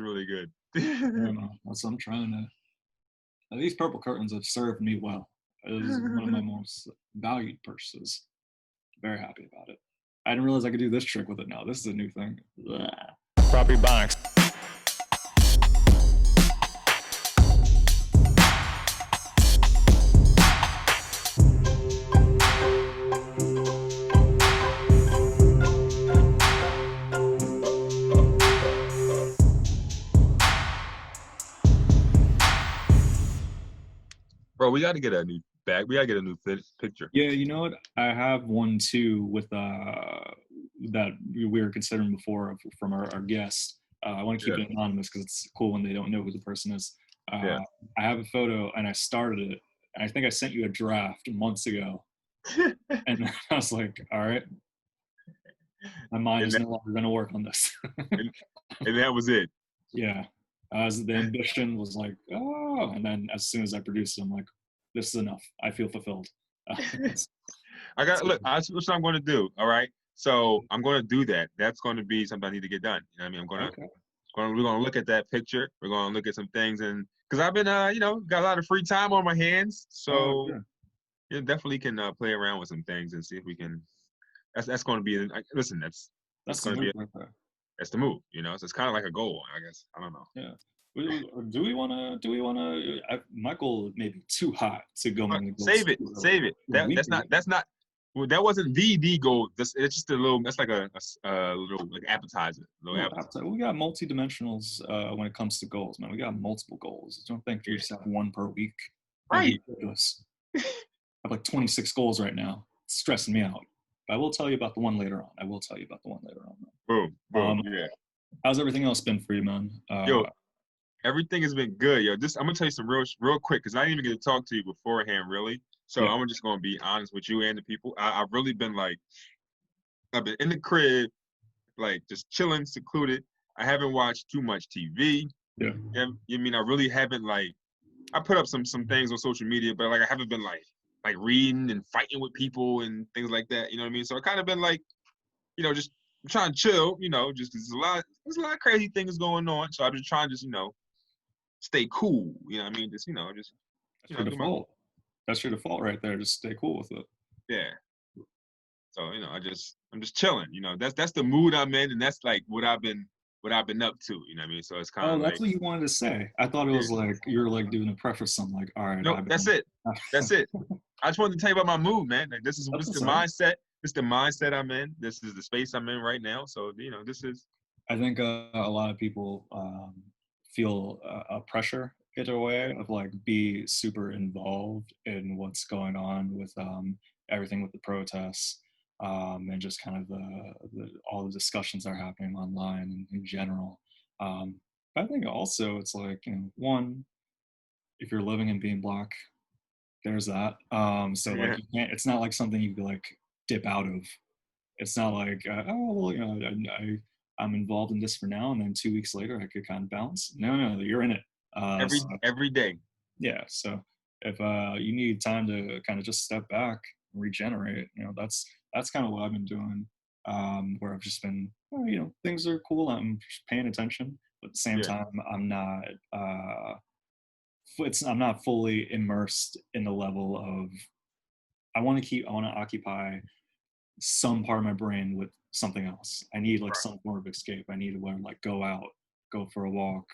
really good. I don't know. That's what I'm trying to. These purple curtains have served me well. It is one of my most valued purchases. Very happy about it. I didn't realize I could do this trick with it now. This is a new thing. Blah. Proper Ebonics. Bro, we got to get a new bag. We got to get a new picture. Yeah, you know what? I have one too with that we were considering before from our guest. I want to keep it anonymous because it's cool when they don't know who the person is. Yeah. I have a photo and I started it. And I think I sent you a draft months ago. And I was like, all right, my mind is no longer going to work on this. and that was it. Yeah. As the ambition was like, oh, and then as soon as I produced it, I'm like, this is enough. I feel fulfilled. I got look. That's what I'm going to do. All right. So I'm going to do that. That's going to be something I need to get done. You know what I mean? I'm going to. Okay. We're going to look at that picture. We're going to look at some things, and because I've been, got a lot of free time on my hands, so you definitely can play around with some things and see if we can. That's going to be. Listen, that's going to be. That's the move. You know, so it's kind of like a goal, I guess. I don't know. Yeah. Do we want to? My goal may be too hot to go. Save it. That's not. Well, that wasn't the goal. It's just a little. That's like a little like appetizer. We got multi-dimensionals when it comes to goals, man. We got multiple goals. Don't think you just have one per week. Right. I have like 26 goals right now. It's stressing me out. But I will tell you about the one later on. Boom. Yeah. How's everything else been for you, man? Yo, everything has been good. Yo, I'm gonna tell you some real quick because I didn't even get to talk to you beforehand, really. So I'm just gonna be honest with you and the people. I've really been I've been in the crib, like just chilling, secluded. I haven't watched too much TV. Yeah. You mean I really haven't I put up some things on social media, but I haven't been like reading and fighting with people and things like that. You know what I mean? So I kind of been just trying to chill. Just because there's a lot of crazy things going on. So I've been trying to stay cool. You know what I mean? Just That's your default. That's your default right there. Just stay cool with it. Yeah. So I'm just chilling. That's the mood I'm in, and that's like what I've been up to. You know what I mean? So it's kind of that's what you wanted to say. I thought it was like you're doing a preface. I'm like, all right. No, that's it. That's it. I just wanted to tell you about my mood, man. Like this is the mindset. This is the mindset I'm in. This is the space I'm in right now. So this is. I think a lot of people feel a pressure in a way of be super involved in what's going on with everything with the protests and just kind of all the discussions that are happening online in general. I think also it's one, if you're living and being Black, there's that. So you can't. It's not like something you could dip out of. It's not like I'm involved in this for now, and then 2 weeks later I could kind of bounce. No, you're in it. Every day. Yeah. So if you need time to kind of just step back and regenerate, that's kind of what I've been doing. Where I've just been, things are cool. I'm just paying attention, but at the same time, I'm not. I'm not fully immersed in the level of. I want to occupy some part of my brain with something else. I need some form of escape. I need to learn go out, go for a walk,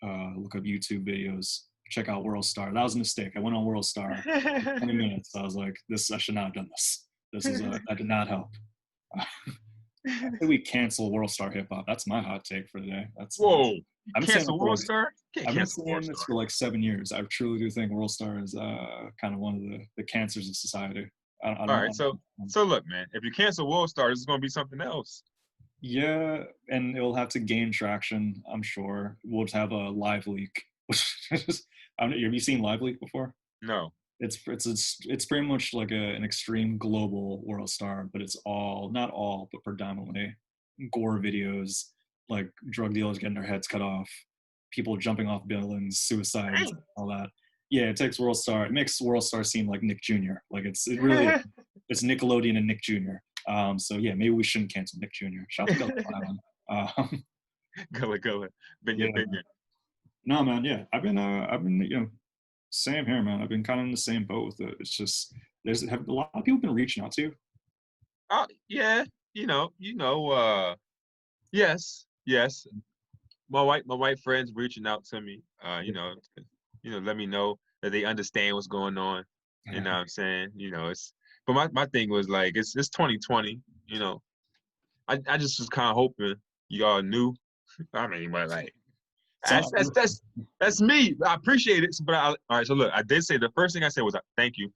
look up YouTube videos, check out World Star. That was a mistake. I went on World Star for 20 minutes. I was like, I should not have done this. That did not help. I think we cancel World Star Hip Hop. That's my hot take for the day. Whoa. Cancel World Star? I've been saying this for 7 years. I truly do think World Star is kind of one of the cancers of society. All right, so look, man, if you cancel World Star, this is going to be something else. Yeah, and it will have to gain traction, I'm sure. We'll just have a live leak. Have you seen live leak before? No. It's pretty much like an extreme global World Star, but it's not all, but predominantly gore videos, like drug dealers getting their heads cut off, people jumping off buildings, suicides, all that. Yeah, it takes World Star. It makes World Star seem like Nick Jr. It's Nickelodeon and Nick Jr. So yeah, maybe we shouldn't cancel Nick Jr. Shout out to Island. Gullah. Yeah. Binya. No, man. Yeah, I've been, same here, man. I've been kind of in the same boat with it. It's just have a lot of people been reaching out to you. Oh yeah, yes, yes. My white friends reaching out to me, let me know that they understand what's going on. You know what I'm saying? But my thing was like it's 2020, I just was kind of hoping y'all knew. I mean, but like So that's me. I appreciate it. But all right, so look, I did say the first thing I said was thank you.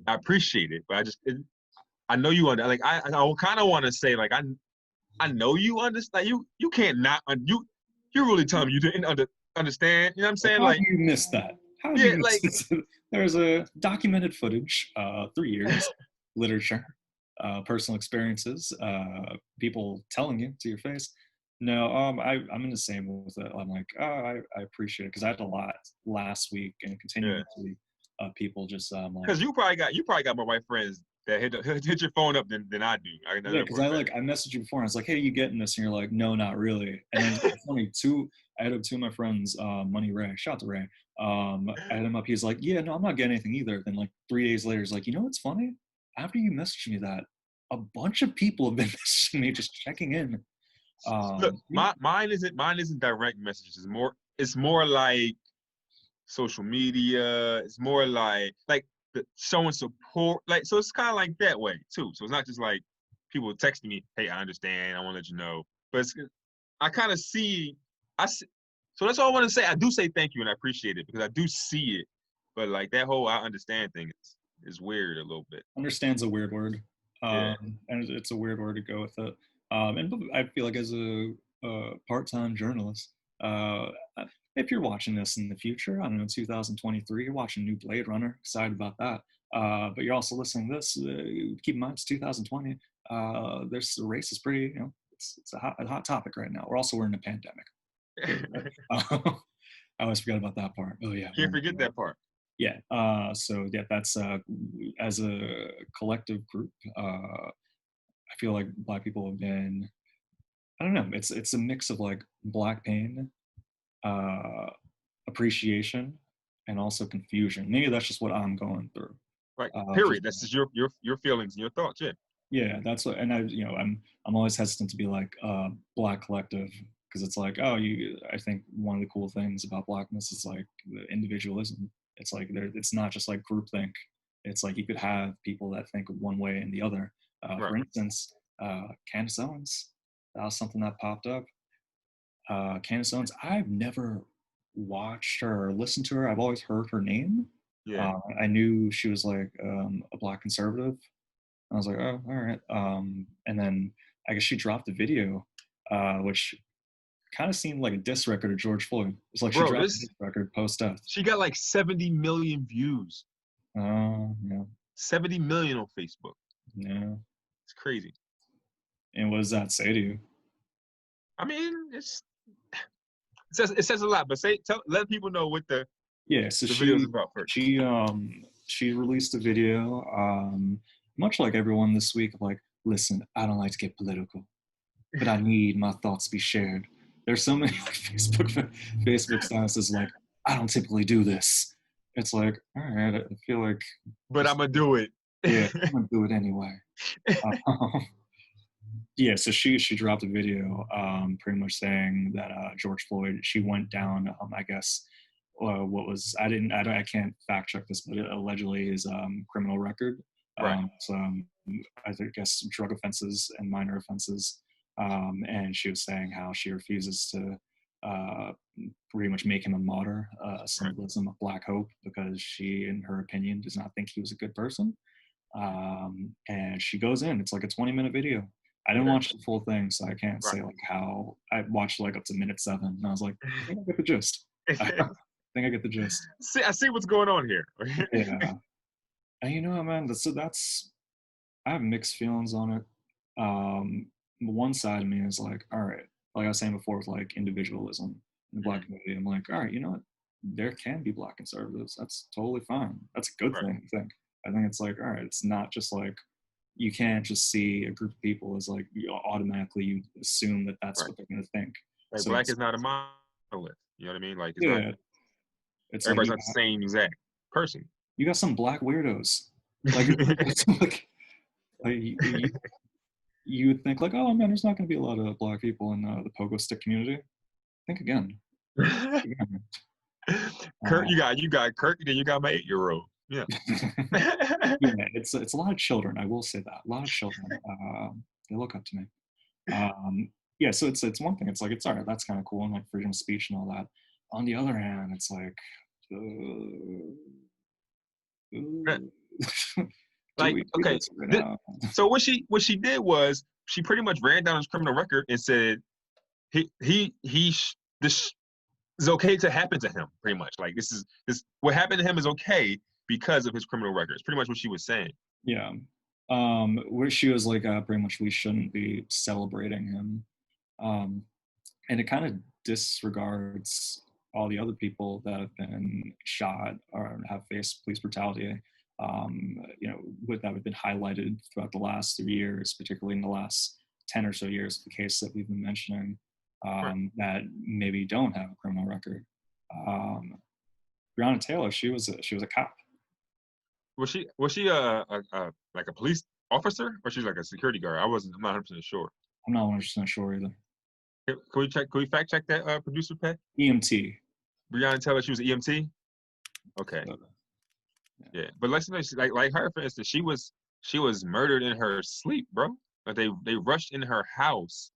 I appreciate it, but I know you under like I kind of want to say like I know you understand. You can't not you really tell me you didn't understand. You know what I'm saying? how do Like you miss that? How do yeah, you miss like this? There's a documented footage, 3 years, literature, personal experiences, people telling you to your face. No, I'm in the same with it. I'm like, oh, I appreciate it because I had a lot last week and yeah, continuing to see people just like, because you probably got more white friends that hit your phone up than I do. I know yeah, that because for a fact. I messaged you before and I was like, hey, you getting this? And you're like, no, not really. And then it's funny, I had two of my friends, Money Ray, shout out to Ray. I had him up. He's like, yeah, no, I'm not getting anything either. Then like 3 days later, he's like, you know what's funny? After you messaged me that, a bunch of people have been messaging me, just checking in. Look, Yeah, mine isn't direct messages. It's more like social media. It's more like showing support. Like so, it's kind of like that way too. So it's not just like people texting me, "Hey, I understand. I want to let you know." But I kind of see. I see, so that's all I want to say. I do say thank you and I appreciate it because I do see it. But like that whole "I understand" thing is weird a little bit. understand's a weird word, Yeah, and it's a weird word to go with it. And I feel like as a, part-time journalist, uh, if you're watching this in the future, I don't know, 2023, you're watching new Blade Runner, excited about that. But you're also listening to this. Keep in mind, it's 2020. There's the race is pretty, it's a hot topic right now. We're in a pandemic. I always forgot about that part. Oh yeah, can't forget that part. yeah. So yeah, that's as a collective group. I feel like Black people have been. I don't know. It's a mix of like Black pain, uh, appreciation, and also confusion. Maybe that's just what I'm going through. Right. Just Period. That's just your feelings and your thoughts. Yeah. yeah, that's what. And I'm always hesitant to be like Black collective because it's like, oh, you. I think one of the cool things about Blackness is like the individualism. It's like it's not just like groupthink. It's like you could have people that think one way and the other. Right. For instance, Candace Owens. That was something that popped up. Candace Owens. I've never watched her or listened to her. I've always heard her name. Yeah. I knew she was like a Black conservative. I was like, oh, all right. And then I guess she dropped a video, which kind of seemed like a diss record of George Floyd. It's like she Bro, dropped a diss record post death. she got like 70 million views. Yeah, 70 million on Facebook. yeah. It's crazy. And what does that say to you? I mean, it says a lot, but let people know what the Yeah, so the video's about first. she released a video, much like everyone this week, of like, listen, I don't like to get political, but I need my thoughts to be shared. There's so many like, Facebook statuses like, I don't typically do this. It's like, all right, I feel like But just I'm gonna do it. yeah, I'm gonna do it anyway. Yeah, so she dropped a video, pretty much saying that George Floyd. She went down, I guess, what was I can't fact check this, but allegedly his criminal record. Right. I guess drug offenses and minor offenses. And she was saying how she refuses to uh, pretty much make him a martyr, a Right. symbolism of Black hope, because she, in her opinion, does not think he was a good person. And she goes in. It's like a 20-minute video. I didn't Okay. watch the full thing, so I can't Right. say like how. I watched like up to minute 7, and I was like, I think I get the gist. I think I get the gist. I see what's going on here. Yeah, and man, that's I have mixed feelings on it. One side of me is like, all right, like I was saying before, with like individualism in the Black Mhm. community. I'm like, all right, you know what? There can be Black conservatives. That's totally fine. That's a good Right. thing. I think it's like, all right, it's not just like you can't just see a group of people as like you automatically you assume that that's Right. what they're going to think. Like So black it's is not a monolith. You know what I mean? Like it's not yeah, it's like everybody's not the same exact person. you got some black weirdos. Like it's like you would think like, oh man, there's not going to be a lot of black people in the pogo stick community. Think again. Again. Kurt, you got Kurt, then you got my 8-year-old. Yeah. Yeah, it's a lot of children. I will say that a lot of children. They look up to me. Yeah, so it's one thing. It's like it's all right. That's kind of cool and like freedom of speech and all that. On the other hand, it's like, do Like, we do okay, this right now? so what she did was she pretty much ran down his criminal record and said this is okay to happen to him. Pretty much, like this what happened to him is okay because of his criminal record. It's pretty much what she was saying. Yeah. Where she was like, pretty much we shouldn't be celebrating him. And it kind of disregards all the other people that have been shot or have faced police brutality. That have been highlighted throughout the last 3 years, particularly in the last 10 or so years, the case that we've been mentioning, Right. that maybe don't have a criminal record. Breonna Taylor, she was a cop. Was she like a police officer or she's like a security guard? I'm not 100% sure. I'm not 100% sure either. Can we fact check that, producer Pat? EMT. Breonna Taylor, she was an EMT. Okay. Yeah, but let's know, like her, for instance, she was murdered in her sleep, bro. Like they rushed in her house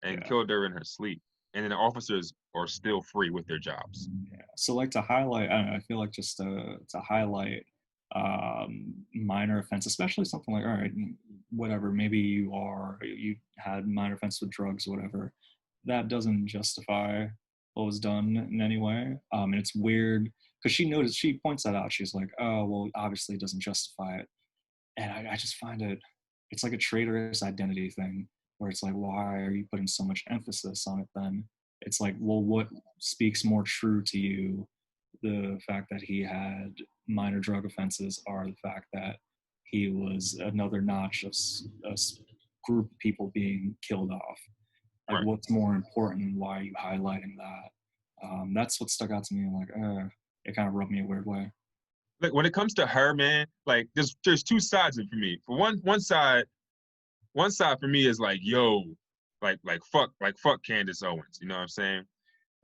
and killed her in her sleep, and then the officers are still free with their jobs. Yeah. So like to highlight, I feel like just to highlight minor offense, especially something like, all right, whatever, maybe you had minor offense with drugs, whatever. That doesn't justify what was done in any way. And it's weird because she points that out. She's like, oh, well, obviously it doesn't justify it. And I just find it's like a traitorous identity thing where it's like, why are you putting so much emphasis on it then? It's like, well, what speaks more true to you? The fact that he had minor drug offenses or the fact that he was another notch of a group of people being killed off? Like, Right. what's more important? Why are you highlighting that? That's what stuck out to me. Like, it kind of rubbed me a weird way. Like when it comes to her, man, like there's two sides of it for me. For one side for me is like, yo, like fuck Candace Owens, you know what I'm saying?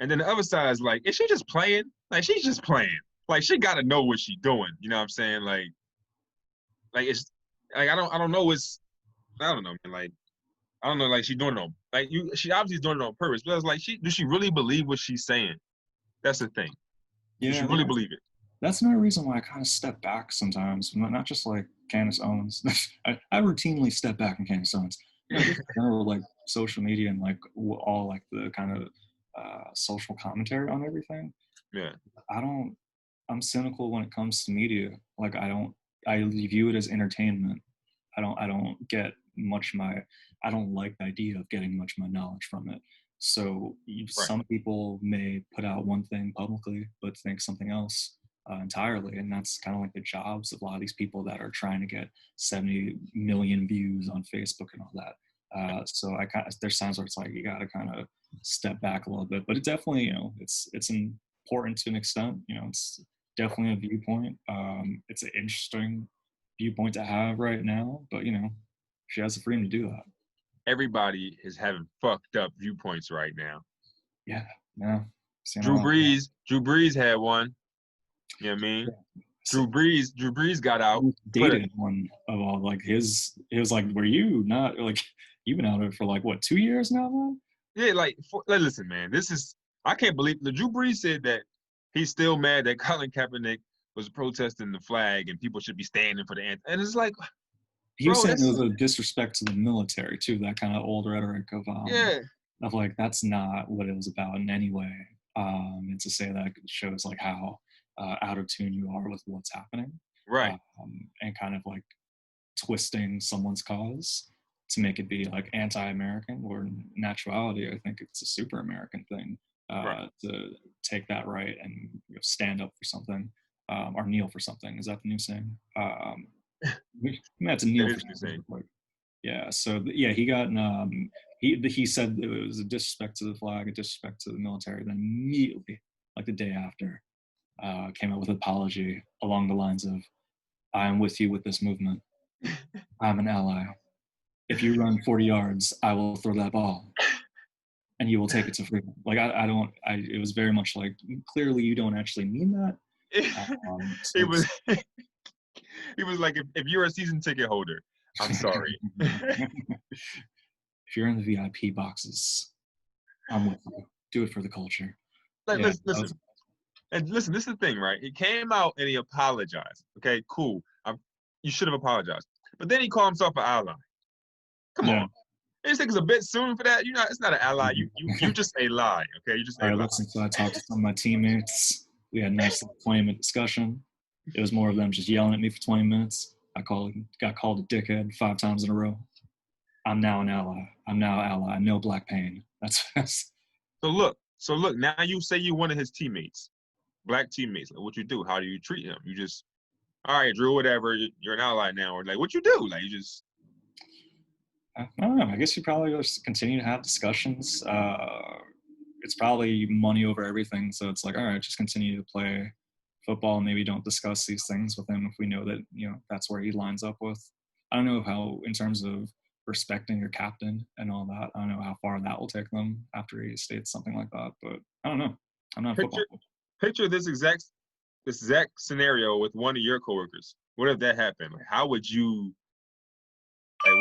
And then the other side is like, is she just playing? Like she's just playing. Like she gotta know what she's doing, you know what I'm saying? Like it's like I don't know I don't know, man. Like I don't know, like she's doing it on she obviously is doing it on purpose, but it's like does she really believe what she's saying? That's the thing. Does she really believe it? That's another reason why I kind of step back sometimes. Not just like Candace Owens. I routinely step back in Candace Owens. Just in general, like social media and like all like the kind of social commentary on everything. Yeah. I'm cynical when it comes to media. Like I view it as entertainment. I don't get much I don't like the idea of getting much of my knowledge from it. So some people may put out one thing publicly, but think something else entirely. And that's kind of like the jobs of a lot of these people that are trying to get 70 million views on Facebook and all that. So there's times where it's like, you got to kind of step back a little bit, but it definitely, it's important to an extent, it's definitely a viewpoint. It's an interesting viewpoint to have right now, but she has the freedom to do that. Everybody is having fucked up viewpoints right now. Yeah. Drew Brees had one. You know what I mean? Yeah. Drew Brees got out. Dated one of all, like his like, were you not like, you've been out of it for like what, 2 years now, man? Yeah, listen, man, I can't believe Drew Brees said that he's still mad that Colin Kaepernick was protesting the flag and people should be standing for the anthem. And it's like, he was saying it was a disrespect to the military too, that kind of old rhetoric of like, that's not what it was about in any way. And to say that shows like how out of tune you are with what's happening, right? And kind of like twisting someone's cause to make it be like anti-American, or in actuality, I think it's a super American thing to take that right and stand up for something, or kneel for something. Is that the new saying? That's a kneel for something. Yeah, so yeah, he got he said it was a disrespect to the flag, a disrespect to the military. Then immediately, like the day after, came out with an apology along the lines of, "I am with you with this movement. I'm an ally. If you run 40 yards, I will throw that ball, and you will take it to freedom." Like I don't. It was very much like, clearly you don't actually mean that. So It was it's he was like, if you're a season ticket holder, I'm sorry. if you're in the VIP boxes, I'm with you. Do it for the culture. Like, Yeah, listen, this is the thing, right? He came out and he apologized. Okay, cool. You should have apologized. But then he called himself an ally. Come yeah. on. You just think it's a bit soon for that? You're not. It's not an ally. You just a lie. Okay, you just All a right, lie. listen. So I talked to some of my teammates. We had a nice 20-minute discussion. It was more of them just yelling at me for 20 minutes. Got called a dickhead 5 times in a row. I'm now an ally. I'm now an ally. No black pain. That's So look. Now you say you one of his teammates, black teammates. Like, what you do? How do you treat him? You just, all right, Drew, whatever. You're an ally now, or like, what you do? Like, you just. I don't know. I guess you probably just continue to have discussions. It's probably money over everything. So it's like, all right, just continue to play football. Maybe don't discuss these things with him if we know that, that's where he lines up with. I don't know how, in terms of respecting your captain and all that, I don't know how far that will take them after he states something like that. But I don't know. I'm not a football Picture picture this exact scenario with one of your coworkers. What if that happened? Like, how would you like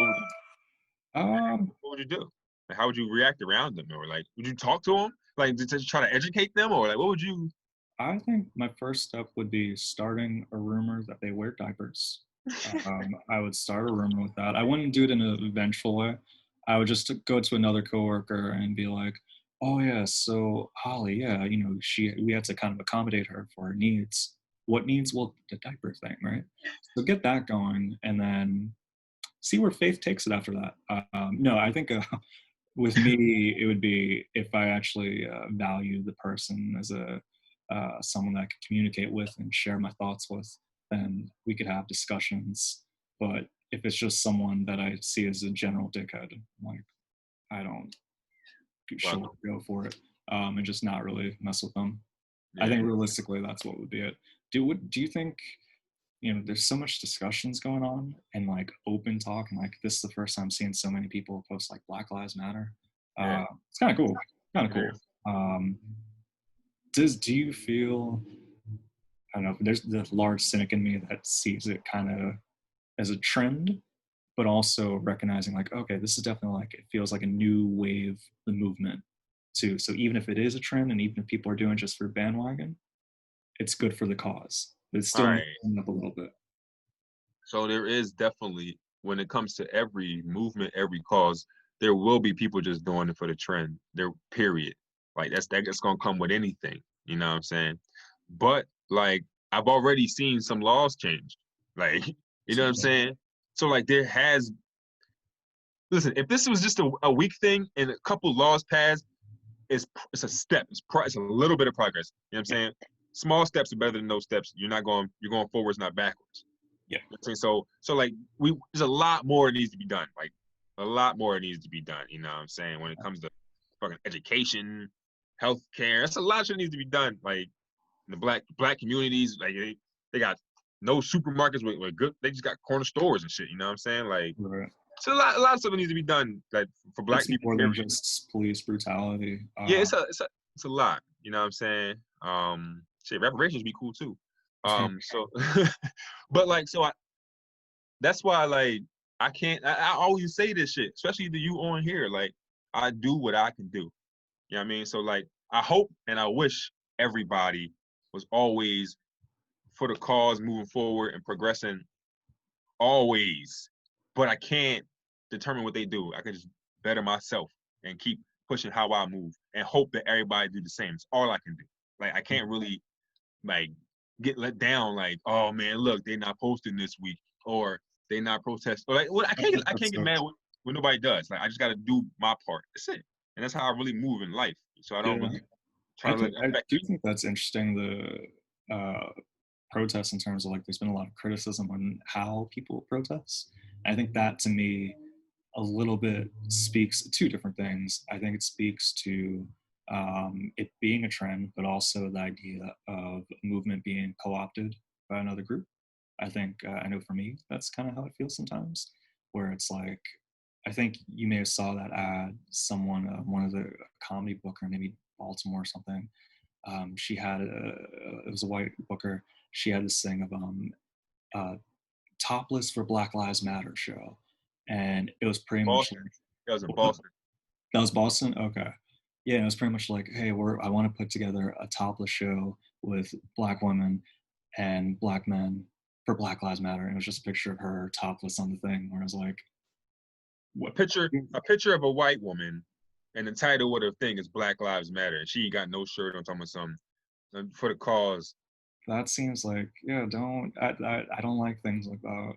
player. what would you do? Like, how would you react around them? Or like, would you talk to them? Like, to try to educate them? Or like, what would you? I think my first step would be starting a rumor that they wear diapers. I would start a rumor with that. I wouldn't do it in a vengeful way. I would just go to another coworker and be like, "Oh yeah, so Holly, yeah, we had to kind of accommodate her for her needs. What needs? Well, the diaper thing, right? So get that going, and then see where faith takes it after that. No, I think with me, it would be if I actually value the person as a someone that I could communicate with and share my thoughts with, then we could have discussions. But if it's just someone that I see as a general dickhead, like I don't Well, sure go for it, and just not really mess with them. I yeah. think realistically, that's what would be it. Do you think, there's so much discussions going on and like open talk, and like this is the first time seeing so many people post like Black Lives Matter. Yeah. It's kind of cool. Kind of It cool. is. Do you feel, I don't know, there's the large cynic in me that sees it kind of as a trend, but also recognizing like, okay, this is definitely like, it feels like a new wave, the movement too. So even if it is a trend and even if people are doing it just for bandwagon, it's good for the cause. But it's All still right. mixing up a little bit. So there is definitely, when it comes to every movement, every cause, there will be people just doing it for the trend. There, period. Like that's gonna come with anything. You know what I'm saying? But like, I've already seen some laws change. Like, you know what I'm saying? So like, there has. Listen, if this was just a week thing and a couple laws passed, it's a step. It's a little bit of progress. You know what I'm saying? Small steps are better than no steps. You're going forwards, not backwards. Yeah. You know what I'm saying? So like, there's a lot more that needs to be done. Like, a lot more needs to be done. You know what I'm saying? When it comes to fucking education, healthcare, that's a lot that needs to be done. Like, in the black communities, like they got no supermarkets with good. They just got corner stores and shit. You know what I'm saying? Like, Right. so a lot of stuff needs to be done, like, for black It's people. more than Period. just police brutality. Yeah, it's a lot. You know what I'm saying? Shit, reparations be cool too. So, but like, that's why, like, I can't. I always say this shit, especially to you on here. Like, I do what I can do. You know what I mean? So like, I hope and I wish everybody was always for the cause, moving forward and progressing always. But I can't determine what they do. I can just better myself and keep pushing how I move and hope that everybody do the same. It's all I can do. Like, I can't really like get let down. Like, oh man, look, they're not posting this week, or they not protesting. Or like, well, I That's can't get mad when nobody does. Like, I just got to do my part. That's it. And that's how I really move in life. So I don't yeah. really try to let it I affect do me. think that's interesting. The protests, in terms of like, there's been a lot of criticism on how people protest. I think that to me a little bit speaks two different things. I think it speaks to it being a trend, but also the idea of a movement being co-opted by another group. I think I know for me, that's kind of how it feels sometimes, where it's like I think you may have saw that ad. Someone, one of the comedy booker, maybe Baltimore or something. She had it was a white booker. She had this thing of uh, topless for Black Lives Matter show, and it was pretty much Boston. like That was in what? Boston. That was Boston. Okay, yeah, it was pretty much like, hey, I want to put together a topless show with Black women and Black men for Black Lives Matter, and it was just a picture of her topless on the thing, where I was like, A what? picture of a white woman, and the title of the thing is Black Lives Matter. And she got no shirt on, talking about something for the cause. That seems like, yeah, don't I don't like things like that.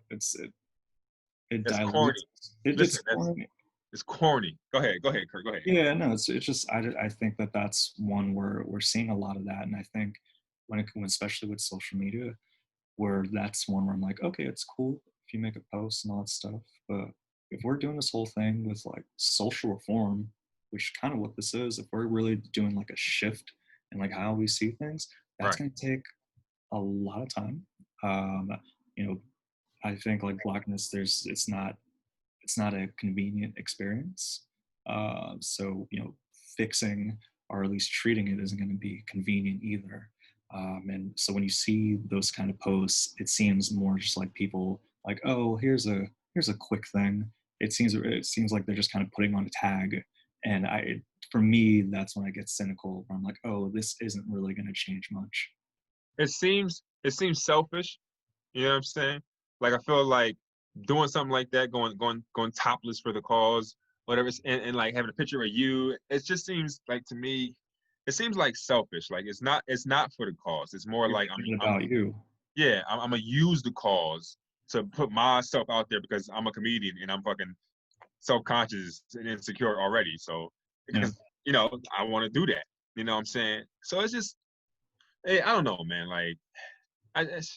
It That's corny. dilutes it's Listen, that's corny. it's corny. Go ahead, Kurt. Go ahead. Yeah, no, it's just I think that that's one where we're seeing a lot of that, and I think when especially with social media, where that's one where I'm like, okay, it's cool if you make a post and all that stuff, but if we're doing this whole thing with like social reform, which kind of what this is, if we're really doing like a shift in like how we see things, that's Right. going to take a lot of time. Um, you know, I think like blackness, it's not a convenient experience. So fixing or at least treating it isn't going to be convenient either. And so when you see those kind of posts, it seems more just like people like, oh, here's a quick thing. It seems like they're just kind of putting on a tag, and for me that's when I get cynical. Where I'm like, oh, this isn't really going to change much. It seems selfish. You know what I'm saying? Like I feel like doing something like that, going topless for the cause, whatever, and like having a picture of you, it just seems like to me, it seems like selfish. Like it's not for the cause. It's more You're like thinking I'm about you. yeah, I'm gonna use the cause to put myself out there because I'm a comedian and I'm fucking self-conscious and insecure already. So Yeah. because I want to do that. You know what I'm saying? So it's just, hey, I don't know, man. Like it's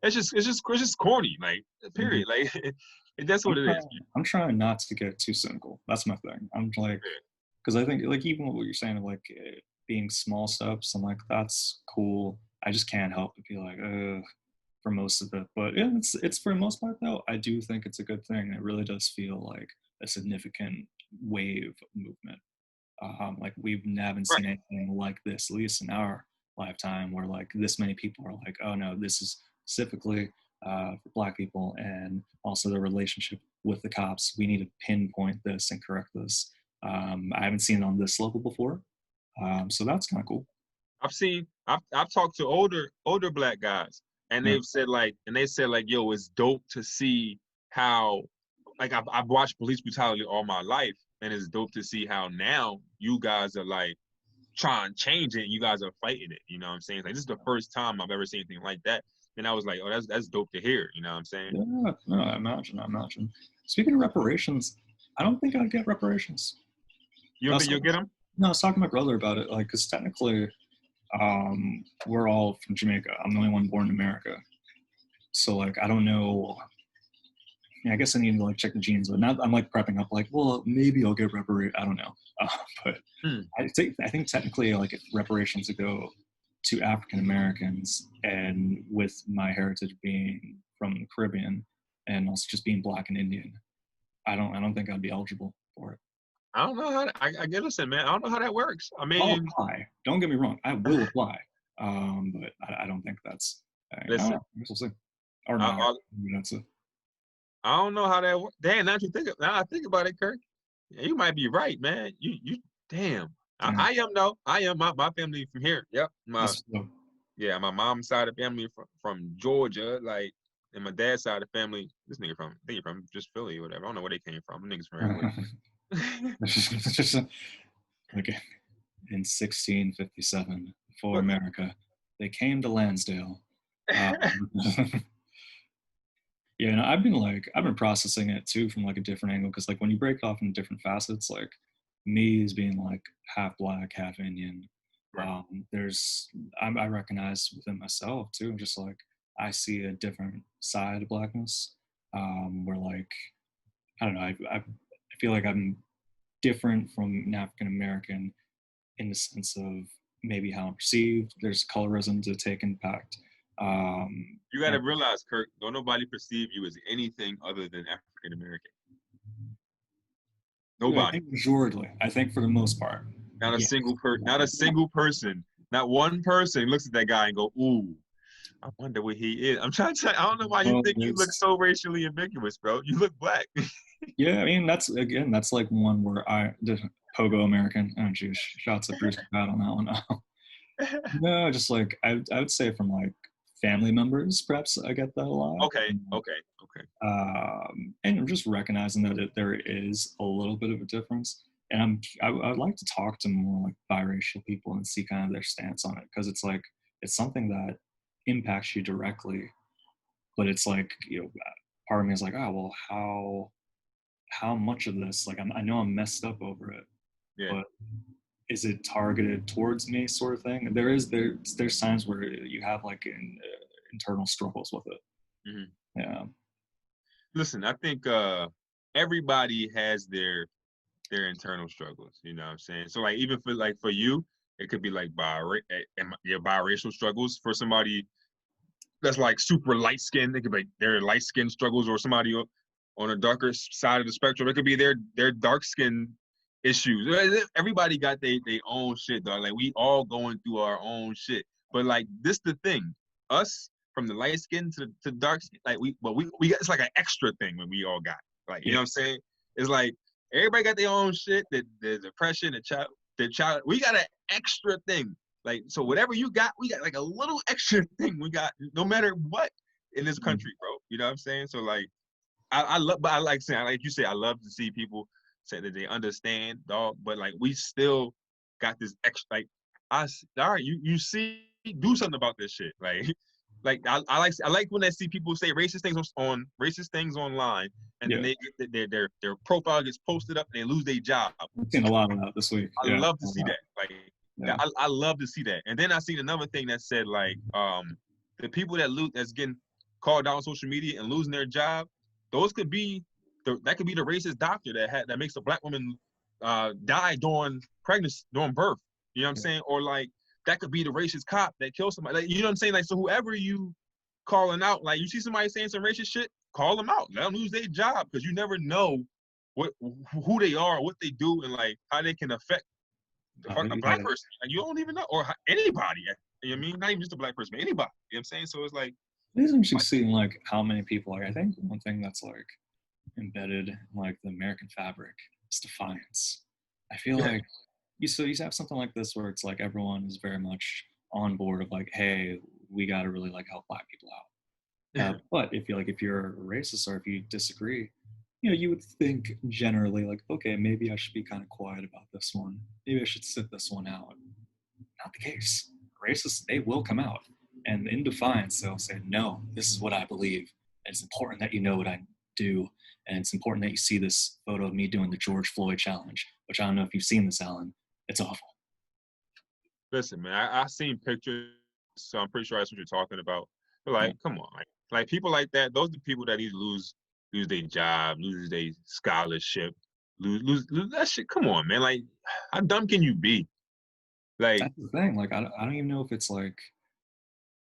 just corny. Like Mhm. period. Like that's I'm what it is. trying. I'm trying not to get too cynical. That's my thing. I'm like, because I think like even what you're saying, like being small steps, I'm like that's cool. I just can't help but be like, for most of it. But yeah, it's for the most part though. I do think it's a good thing. It really does feel like a significant wave movement. Like we haven't Right. seen anything like this, at least in our lifetime, where like this many people are like, oh no, this is specifically for Black people, and also their relationship with the cops. We need to pinpoint this and correct this. I haven't seen it on this level before, so that's kind of cool. I've talked to older Black guys, and Yeah, they said like, yo, it's dope to see how, like, I've watched police brutality all my life, and it's dope to see how now you guys are like trying to change it. You guys are fighting it. You know what I'm saying? Like this is the first time I've ever seen anything like that, and I was like, oh, that's dope to hear. You know what I'm saying? yeah, no, I imagine. Speaking of reparations, I don't think I'd get reparations. You don't That's think you'll get them? no, I was talking to my brother about it, like, because technically, we're all from Jamaica. I'm the only one born in America, so like, I don't know. Yeah, I guess I need to like check the genes, but now I'm like prepping up, like, well, maybe I'll get reparations. I don't know, but Hmm. I think technically, like, if reparations would go to African Americans, and with my heritage being from the Caribbean, and also just being Black and Indian, I don't think I'd be eligible for it. I don't know how. I get listen, man. I don't know how that works. I I'll mean, apply. Don't get me wrong, I will apply, but I don't think that's. I don't listen. know. I guess we'll see. Or I, not. I, That's it. I don't know how that works. Damn, now I think about it, Kirk. Yeah, you might be right, man. You damn. I, Yeah, I am though. I am my family from here. Yep. that's My mom's side of the family from Georgia, like, and my dad's side of the family. This nigga from I think he from just Philly or whatever. I don't know where they came from. Them niggas from everywhere. it's just like in 1657 for but America, they came to Lansdale. Um, yeah, and I've been processing it too from like a different angle, because like when you break off in different facets, like me as being like half Black, half Indian, right. I recognize within myself too, just like I see a different side of Blackness, where like I don't know, feel like I'm different from an African American in the sense of maybe how I'm perceived. There's colorism to take impact. You got to And realize, Kirk, don't nobody perceive you as anything other than African American. I Nobody. think majorly, I think for the most part, Not a yeah. not a single person, not one person looks at that guy and go, "Ooh, I wonder what he is." I'm trying to tell you, I don't know why you Well, think you look so racially ambiguous, bro. You look black. yeah, I mean that's again, that's like one where the Pogo American. Oh, geez, shots at Bruce Pratt on that one. No, just like I would say from like family members, perhaps I get that a lot. Okay, okay, okay. And I'm just recognizing that there is a little bit of a difference. And I would like to talk to more like biracial people and see kind of their stance on it because it's like it's something that impacts you directly, but it's like part of me is like, oh well, how much of this like I know I'm messed up over it, Yeah. but is it targeted towards me sort of thing? There's times where you have like internal struggles with it. Mm-hmm. Yeah. Listen, I think everybody has their internal struggles. You know what I'm saying? So like even for you, it could be like your biracial struggles. For somebody that's like super light skinned, it could be their light skin struggles, or somebody on a darker side of the spectrum. It could be their dark skin issues. Everybody got their own shit, dog. Like we all going through our own shit. But like this the thing. Us from the light skin to dark skin, like we got it's like an extra thing when we all got. Like, you know what I'm saying? It's like everybody got their own shit, the depression, the child, we got an extra thing. Like, so whatever you got, we got like a little extra thing we got, no matter what in this country, bro. You know what I'm saying? So like, I love, but I like saying, like you say, I love to see people say that they understand, dog. But like, we still got this extra, like, all right, you see, do something about this shit. Like I like when I see people say racist things on racist things online, and Yeah. then their profile gets posted up and they lose their job. I've seen a lot of that this week. I Yeah. love to see that. Like, Yeah. I love to see that. And then I seen another thing that said like the people that's getting called out on social media and losing their job, those could be that could be the racist doctor that makes a black woman die during pregnancy, during birth. You know what I'm saying? Or like that could be the racist cop that kills somebody. Like, you know what I'm saying? Like, so whoever you calling out, like you see somebody saying some racist shit, call them out. Let them lose their job, because you never know who they are, what they do, and like how they can affect a black person. Like, you don't even know, or anybody. You know what I mean? Not even just a black person, but anybody. You know what I'm saying? So it's like, it is interesting seeing like how many people, like I think one thing that's like embedded in like the American fabric is defiance. I feel like you have something like this where it's like everyone is very much on board of like, hey, we got to really like help black people out. But if you're a racist or if you disagree, you would think generally like, okay, maybe I should be kind of quiet about this one. Maybe I should sit this one out. Not the case. Racists, they will come out. And in defiance, they'll say, no, this is what I believe. And it's important that you know what I do. And it's important that you see this photo of me doing the George Floyd challenge, which I don't know if you've seen this, Alan. It's awful. Listen, man, I seen pictures, so I'm pretty sure that's what you're talking about. But like, come on, like people like that, those are the people that need to lose their job, lose their scholarship, lose that shit. Come on, man. Like, how dumb can you be? Like, that's the thing. Like, I don't even know if it's like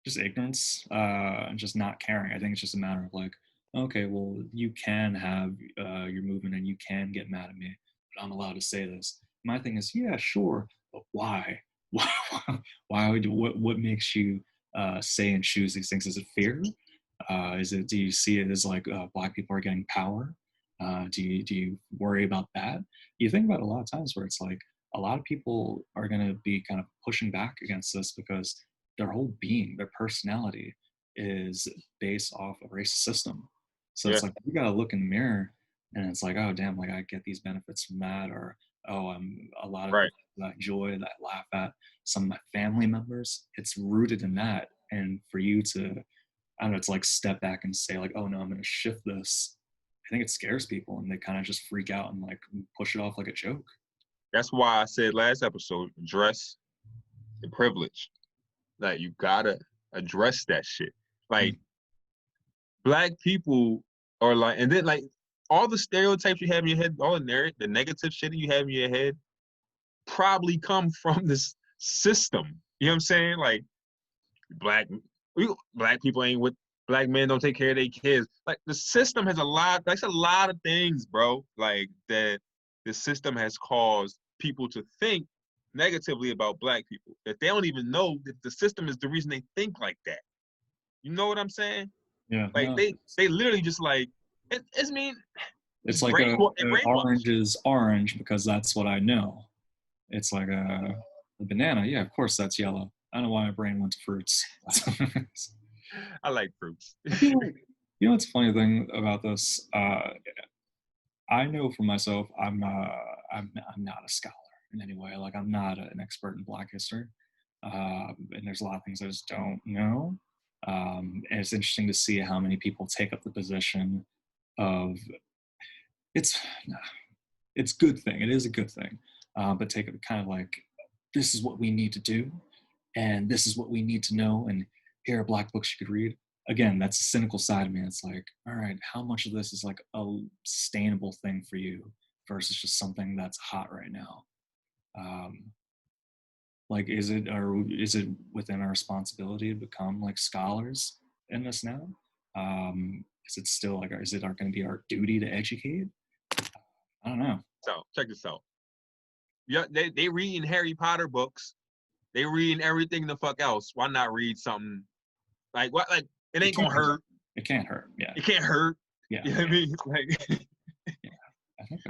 just ignorance and just not caring. I think it's just a matter of like, okay, well, you can have your movement and you can get mad at me, but I'm allowed to say this. My thing is, yeah, sure, but why? Why would what makes you say and choose these things? Is it fear? Do you see it as like black people are getting power? Do you worry about that? You think about it a lot of times where it's like a lot of people are going to be kind of pushing back against this because their whole being, their personality is based off a racist system. So it's like you gotta look in the mirror and it's like, oh damn, like I get these benefits from that, or oh, I'm a lot of that joy that I laugh at some of my family members. It's rooted in that. And for you to, I don't know, it's like step back and say like, oh no, I'm gonna shift this. I think it scares people and they kind of just freak out and like push it off like a joke. that's why I said last episode, address the privilege. Like, you gotta address that shit. Like, black people are like, and then like all the stereotypes you have in your head, all the negative shit that you have in your head, probably come from this system. You know what I'm saying? Like black people ain't with black men don't take care of their kids. Like the system has a lot. That's a lot of things, bro. Like that, the system has caused people to think negatively about black people. That they don't even know that the system is the reason they think like that. You know what I'm saying? Yeah, Like no, they literally just like it's mean. it's Just like a brainwash. orange is orange because that's what I know. It's like a banana. Yeah, of course that's yellow. I don't know why my brain went to fruits. I like fruits. I feel like, you know what's the funny thing about this? I know for myself, I'm not a scholar in any way. Like I'm not an expert in Black history, and there's a lot of things I just don't know. And it's interesting to see how many people take up the position of it's it's a good thing. It is a good thing, but take it kind of like this is what we need to do, and this is what we need to know, and here are black books you could read. Again, that's the cynical side of me. It's like, all right, how much of this is like a sustainable thing for you versus just something that's hot right now? Um, like, is it within our responsibility to become like scholars in this now? Is it still like, is it going to be our duty to educate? I don't know. So check this out. Yeah, they reading Harry Potter books. They reading everything the fuck else. Why not read something like what? Like it ain't gonna hurt. It can't hurt. Yeah. It can't hurt. Yeah. You know what I mean? Like, yeah. I think.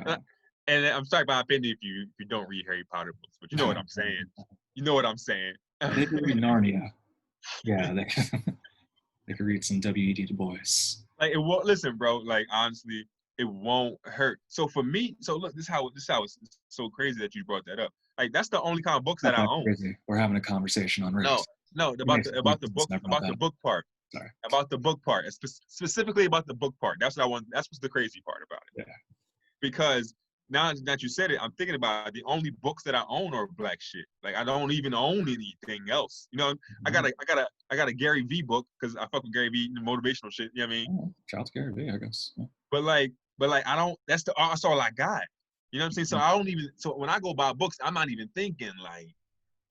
And I'm sorry about offending if you don't read Harry Potter books, but you know what I'm saying. You know what I'm saying. They can read Narnia. Yeah, they can read some W.E.D. Du Bois. Like it won't listen, bro. Like honestly, it won't hurt. So for me, so look, this is how it's so crazy that you brought that up. Like that's the only kind of books that I own. Crazy. We're having a conversation on race. No, about the book part. Sorry. About the book part, specifically about the book part. That's what I want. That's what's the crazy part about it. Yeah. Because now that you said it, I'm thinking about it, the only books that I own are black shit. Like I don't even own anything else. You know, mm-hmm. I got a Gary V book because I fuck with Gary V, motivational shit. You know what I mean? Oh, shout out to Gary V, I guess. Yeah. But like I don't. That's all I got. You know what I'm saying? So I don't even. So when I go buy books, I'm not even thinking like,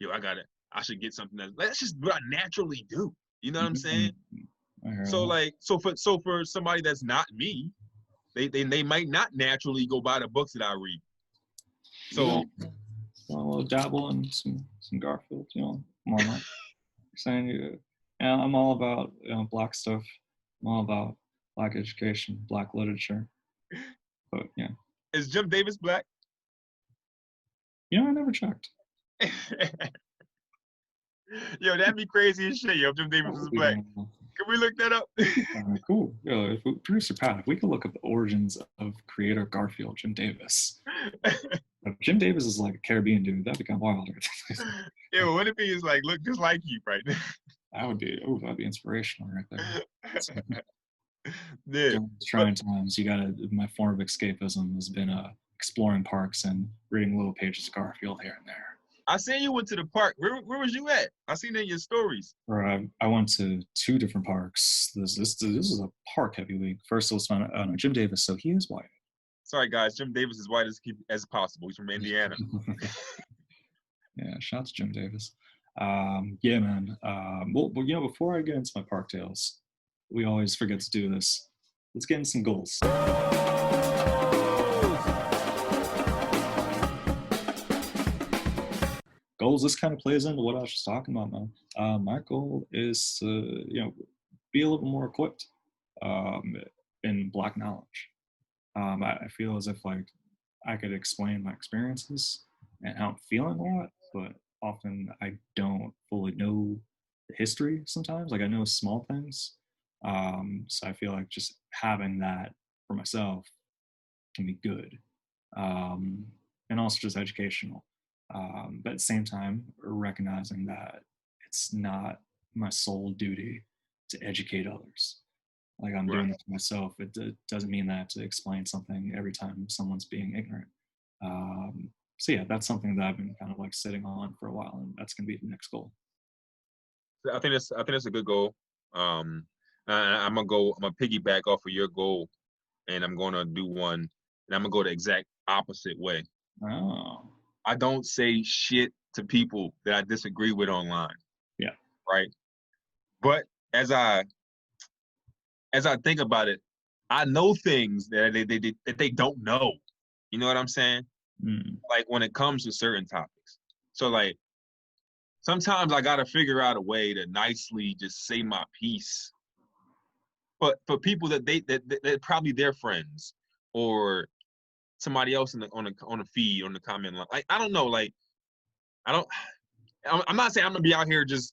yo, I should get something that's just what I naturally do. You know what I'm saying? So for somebody that's not me, they might not naturally go buy the books that I read. So we'll dabble in some Garfield, you know. I'm all saying, yeah, I'm all about black stuff. I'm all about black education, black literature. But yeah. Is Jim Davis black? You know, I never checked. Yo, that'd be crazy as shit. Yo, Jim Davis is black. Can we look that up? Cool. Yeah, producer Pat, if we could look up the origins of creator Garfield, Jim Davis. If Jim Davis is like a Caribbean dude, that'd be kind of wild. Yeah, what if he is like look just like you, right? That'd be inspirational right there. Yeah. During these trying times, my form of escapism has been exploring parks and reading little pages of Garfield here and there. I seen you went to the park. Where was you at? I seen in your stories. I went to 2 different parks. This is a park heavy week. First it was found Jim Davis, so he is white. Sorry guys, Jim Davis is white as possible. He's from Indiana. Yeah, shout out to Jim Davis. Yeah, man. Well, before I get into my park tales, we always forget to do this. Let's get into some goals. Goals, this kind of plays into what I was just talking about, man. My goal is to, be a little more equipped in Black knowledge. I feel as if like I could explain my experiences and how I'm feeling a lot, but often I don't fully know the history sometimes. Like I know small things. So I feel like just having that for myself can be good. And also just educational. But at the same time, recognizing that it's not my sole duty to educate others. Like I'm doing it for myself. It doesn't mean that I have to explain something every time someone's being ignorant. So yeah, that's something that I've been kind of like sitting on for a while, and that's gonna be the next goal. I think that's a good goal. I'm gonna piggyback off of your goal. and I'm gonna do one, and I'm gonna go the exact opposite way. Oh. I don't say shit to people that I disagree with online. Yeah. Right. But as I think about it, I know things that they don't know. You know what I'm saying? Mm. Like when it comes to certain topics. So like sometimes I gotta figure out a way to nicely just say my piece. But for people that probably their friends or somebody else on the feed on the comment line, like I don't know, like I don't. I'm not saying I'm gonna be out here just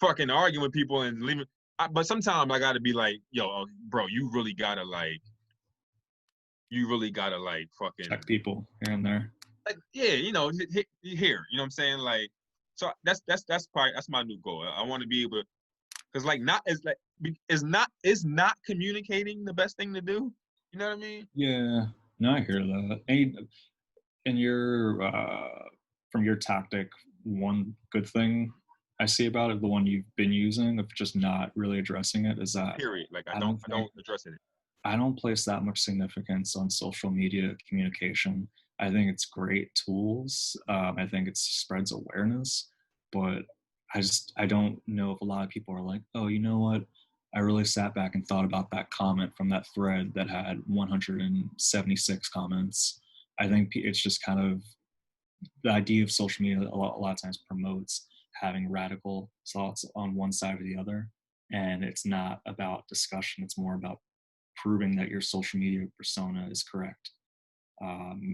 fucking arguing with people and leaving. But sometimes I gotta be like, yo, bro, you really gotta like Check fucking people here and there. like, yeah, you know, here, you know what I'm saying? Like, so that's my new goal. I want to be able to, because like not is like is not communicating the best thing to do. You know what I mean? Yeah. No, I hear that. And your from your tactic, one good thing I see about it, the one you've been using of just not really addressing it, is that Period. Like I don't I think don't address it. I don't place that much significance on social media communication. I think it's great tools. I think it spreads awareness, but I don't know if a lot of people are like, oh, you know what? I really sat back and thought about that comment from that thread that had 176 comments. I think it's just kind of the idea of social media a lot of times promotes having radical thoughts on one side or the other. And it's not about discussion, it's more about proving that your social media persona is correct.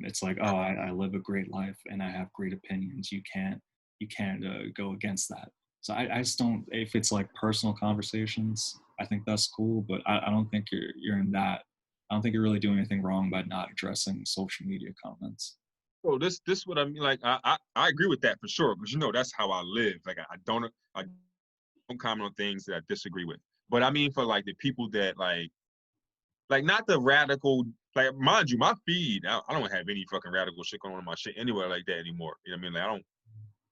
It's like, oh, I live a great life and I have great opinions. You can't go against that. So I just don't. If it's like personal conversations, I think that's cool. But I don't think you're in that. I don't think you're really doing anything wrong by not addressing social media comments. So this what I mean. Like I agree with that for sure because you know that's how I live. Like I don't comment on things that I disagree with. But I mean for like the people that like not the radical, like mind you, my feed, I don't have any fucking radical shit going on in my shit anywhere like that anymore. You know what I mean? Like I don't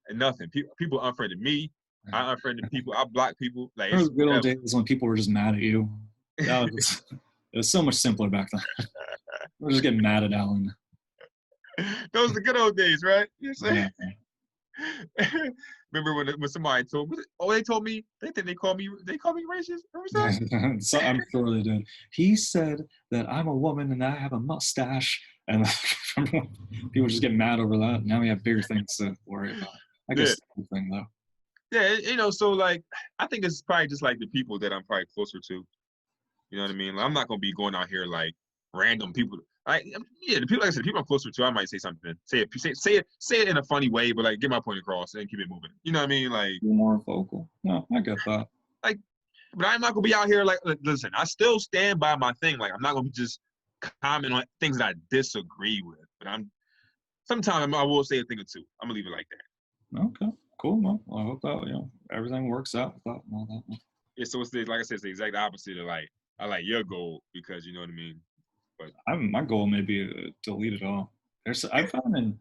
and nothing. People unfriended me. I unfriended people. I block people. Like Remember it's the good old whatever. days when people were just mad at you? That was it was so much simpler back then. We're just getting mad at Alan. Those are the good old days, right? You know what I'm Yeah. saying? Remember when somebody told me, oh, they told me they think they call me racist. Remember that? So I'm sure they did. He said that I'm a woman and I have a mustache, and people just get mad over that. Now we have bigger things to worry about. I Yeah, guess that's the thing though. yeah. You know, so like I think it's probably just like the people that I'm probably closer to. You know what I mean? Like, I'm not gonna be going out here like random people. Yeah, the people like I said, the people I'm closer to, I might say something, say it in a funny way, but like get my point across and keep it moving. You know what I mean? You're more vocal. No, I get that. Like, but I'm not gonna be out here like listen. I still stand by my thing. Like, I'm not gonna just comment on things that I disagree with. But sometimes I will say a thing or two. I'm gonna leave it like that. Okay, cool. Well, I hope that everything works out with that and all that. Yeah, so like I said, it's the exact opposite of like I like your goal because you know what I mean. But My goal may be to delete it all. I've found in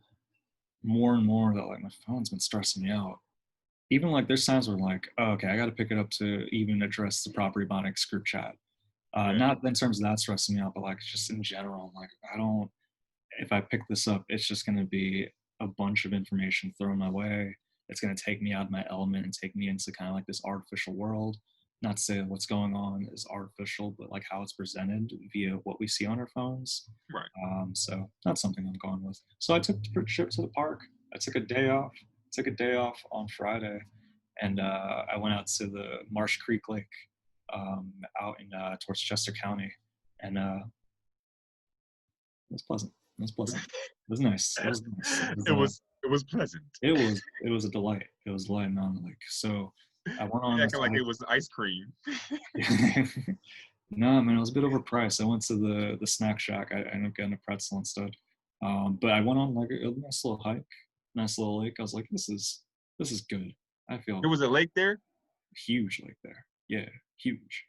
more and more that like my phone's been stressing me out. Even like there's times where like, oh, okay, I got to pick it up to even address the Proper Ebonics group chat. yeah, Not in terms of that stressing me out, but like just in general, like I don't. If I pick this up, it's just going to be a bunch of information thrown my way. It's going to take me out of my element and take me into kind of like this artificial world. Not to say that what's going on is artificial, but like how it's presented via what we see on our phones. right. So that's something I'm going with. So I took the trip to the park. I took a day off. Took a day off on Friday, and I went out to the Marsh Creek Lake out in towards Chester County, and it was pleasant. It was pleasant. It was nice. It was nice. It was pleasant. It was a delight. It was a delight on the lake. So I went You on this acting like it was ice cream. No, man, it was a bit overpriced. I went to the snack shack. I ended up getting a pretzel instead. But I went on like a nice little hike, nice little lake. I was like, this is good. I feel There was a lake there. huge lake there. Yeah, huge.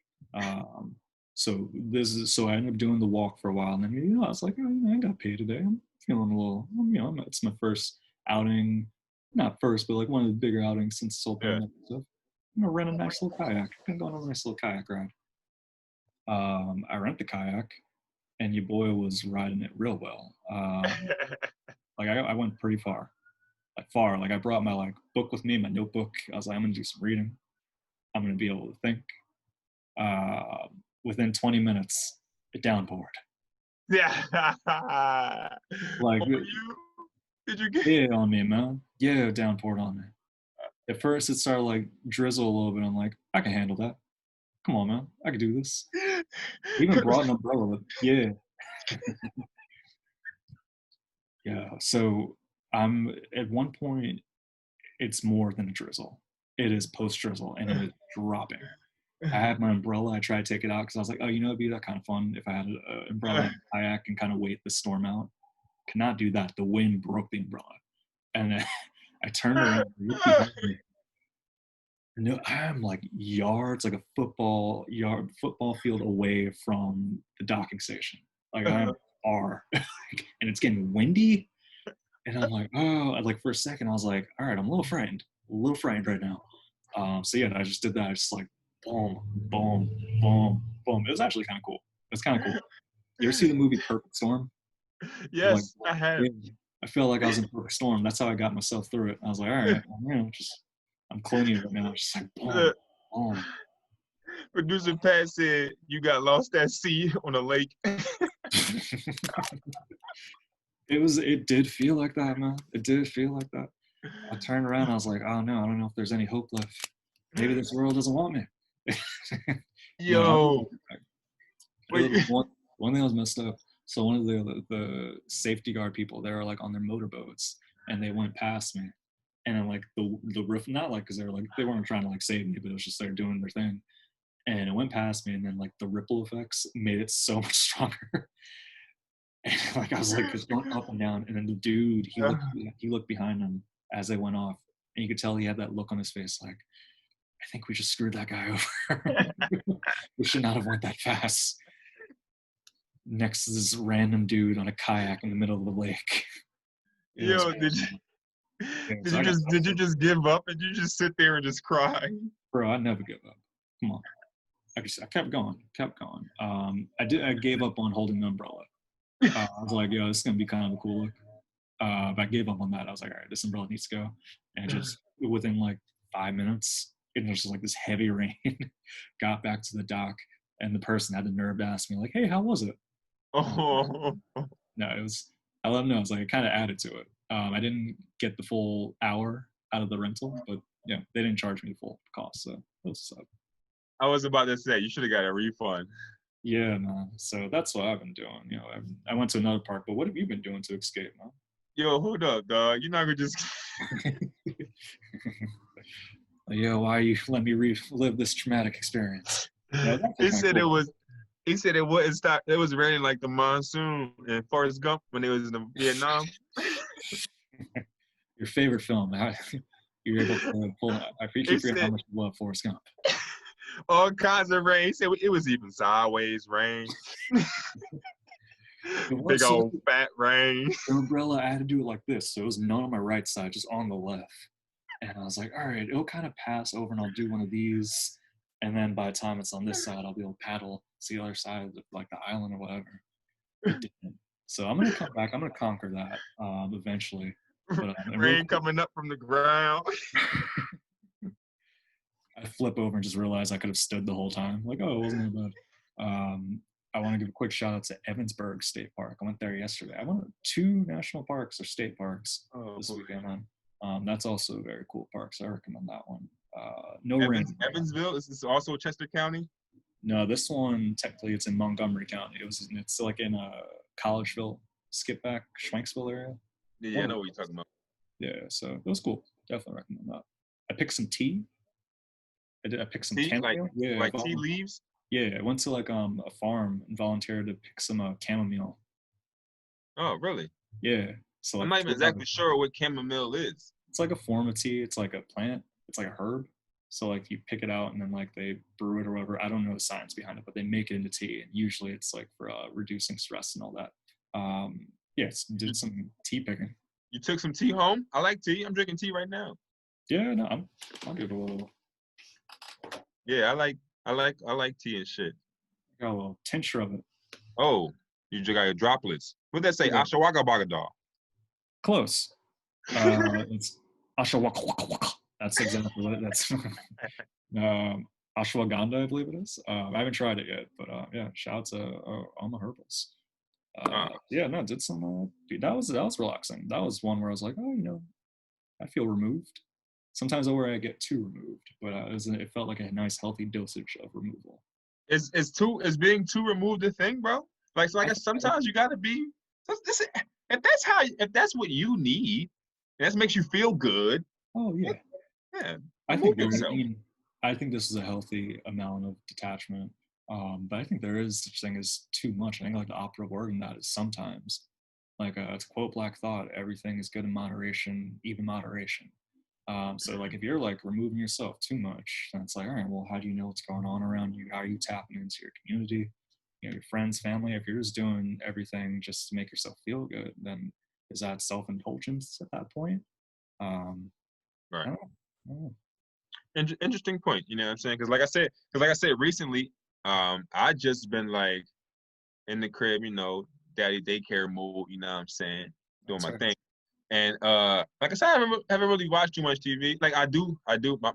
So I ended up doing the walk for a while, and then I was like, oh, I got paid today. I'm feeling a little, it's my first outing, not first, but like one of the bigger outings since this whole Yeah. pandemic stuff. I'm gonna rent a nice little kayak. I'm going on a nice little kayak ride. I rent the kayak. and your boy was riding it real well. Like I went pretty far, like far. Like I brought my like book with me, my notebook. I was like, I'm gonna do some reading. I'm gonna be able to think. Within 20 minutes, it downpoured. Yeah. Like, Oh, you? Did you get? yeah, on me, man. Yeah, it downpoured on me. At first, it started like drizzle a little bit. I'm like, I can handle that. Come on, man. I can do this. Even brought an umbrella with. Yeah, yeah. So I'm at one point, it's more than a drizzle. It is post drizzle, and it is dropping. I had my umbrella. I tried to take it out because I was like, oh, you know, it'd be that kind of fun if I had an umbrella and a kayak and kind of wait the storm out. Cannot do that. The wind broke the umbrella. And then I turned around, looked behind me. No, I'm like yards, like a football field away from the docking station. Like I'm far, and it's getting windy. And I'm like, oh, like for a second, I was like, all right, I'm a little frightened right now. So yeah, I just did that. I just like, boom, boom, boom, boom. It was actually kind of cool. It's kind of cool. You ever see the movie Perfect Storm? Like, Yes, I have. yeah, I felt like I was in Perfect Storm. That's how I got myself through it. I was like, all right, I'm cloning it right now. Just like boom, Look, boom. producer Pat said you got lost at sea on a lake. It did feel like that, man. It did feel like that. I turned around, I was like, oh no, I don't know if there's any hope left. Maybe this world doesn't want me. No, Yo, wait. one thing I was messed up. So one of the safety guard people, they were like on their motorboats, and they went past me, and then like the roof, not like because they weren't trying to like save me, but it was just they're doing their thing, and it went past me, and then like the ripple effects made it so much stronger. And like I was like just going up and down, and then the dude he looked behind him as they went off, and you could tell he had that look on his face like, I think we just screwed that guy over. We should not have went that fast. Next to this random dude on a kayak in the middle of the lake. Yo, Yeah, so I got, did you just give up and you just sit there and just cry? bro, I never give up. Come on. I kept going. I gave up on holding the umbrella. I was like, yo, this is gonna be kind of a cool look. But I gave up on that. I was like, all right, this umbrella needs to go. And just within like 5 minutes, it was just like this heavy rain. Got back to the dock, and the person had the nerve to ask me, like, hey, how was it? Oh, No, it was. I let them know. I was like, I kind of added to it. I didn't get the full hour out of the rental, but yeah, they didn't charge me the full cost, so that was up. I was about to say you should have got a refund. Yeah, man. So that's what I've been doing. You know, I went to another park, but what have you been doing to escape, man? Yo, hold up, dog. You're not gonna just. Yeah, why you let me relive this traumatic experience? No, He kind of said it cool. was. He said it wouldn't stop. It was raining like the monsoon in Forrest Gump when it was in Vietnam. Your favorite film? You're able to pull. I He appreciate for how said much you love Forrest Gump. all kinds of rain. He said it was even sideways rain. It was Big so old fat rain. the umbrella. I had to do it like this, so it was not on my right side, just on the left. And I was like, all right, it'll kind of pass over, and I'll do one of these. And then by the time it's on this side, I'll be able to paddle to the other side of like the island or whatever. It didn't. So I'm gonna come back. I'm gonna conquer that eventually. But Rain coming up from the ground. I flip over and just realize I could have stood the whole time. Like, oh, it wasn't that bad. I want to give a quick shout out to Evansburg State Park. I went there yesterday. I went to 2 national parks or state parks this weekend. That's also a very cool park, so I recommend that one. No rain. Evansville is this also Chester County? No, this one technically it's in Montgomery County. It's like in Collegeville, Skipback, Schwenksville area. Yeah, I know what you're talking about. Yeah, so it was cool. Definitely recommend that. I picked some tea. I picked some Tea, chamomile. like tea leaves. Yeah, I went to like a farm and volunteered to pick some chamomile. Oh, really? Yeah, so like I'm not even exactly sure what chamomile is. it's like a form of tea. It's like a plant. It's like a herb. So like you pick it out and then like they brew it or whatever. I don't know the science behind it, but they make it into tea. And usually it's like for reducing stress and all that. Yes, did some tea picking. You took some tea home? I like tea. I'm drinking tea right now. Yeah, no, I'll give it a little. Yeah, I like tea and shit. Got a little tincture of it. Oh, You just got your droplets. What that say? Yeah. Ashawaka Bagada. Close. It's ashwagandha. That's exactly what it is. Ashwagandha, I believe it is. I haven't tried it yet, but yeah, shout out to Alma Herbals. Yeah, no, did some. That was relaxing. That was one where I was like, oh, I feel removed. Sometimes where I get too removed, but it felt like a nice, healthy dosage of removal. Is being too removed a thing, bro? Like, so I guess sometimes you gotta be. If that's what you need, that makes you feel good. Oh yeah, yeah. I think Remove yourself. I think this is a healthy amount of detachment. But I think there is such thing as too much. I think like the operative word in that is sometimes. Like to quote Black Thought, everything is good in moderation, even moderation. So like if you're like removing yourself too much, then it's like, all right, well, how do you know what's going on around you? How are you tapping into your community, your friends, family? If you're just doing everything just to make yourself feel good, then is that self-indulgence at that point? Right. I don't know. Interesting point. You know what I'm saying? Because like I said recently, I just been like in the crib, daddy daycare mode. You know what I'm saying? Doing my thing. And like I said, I haven't really watched too much TV. Like I do.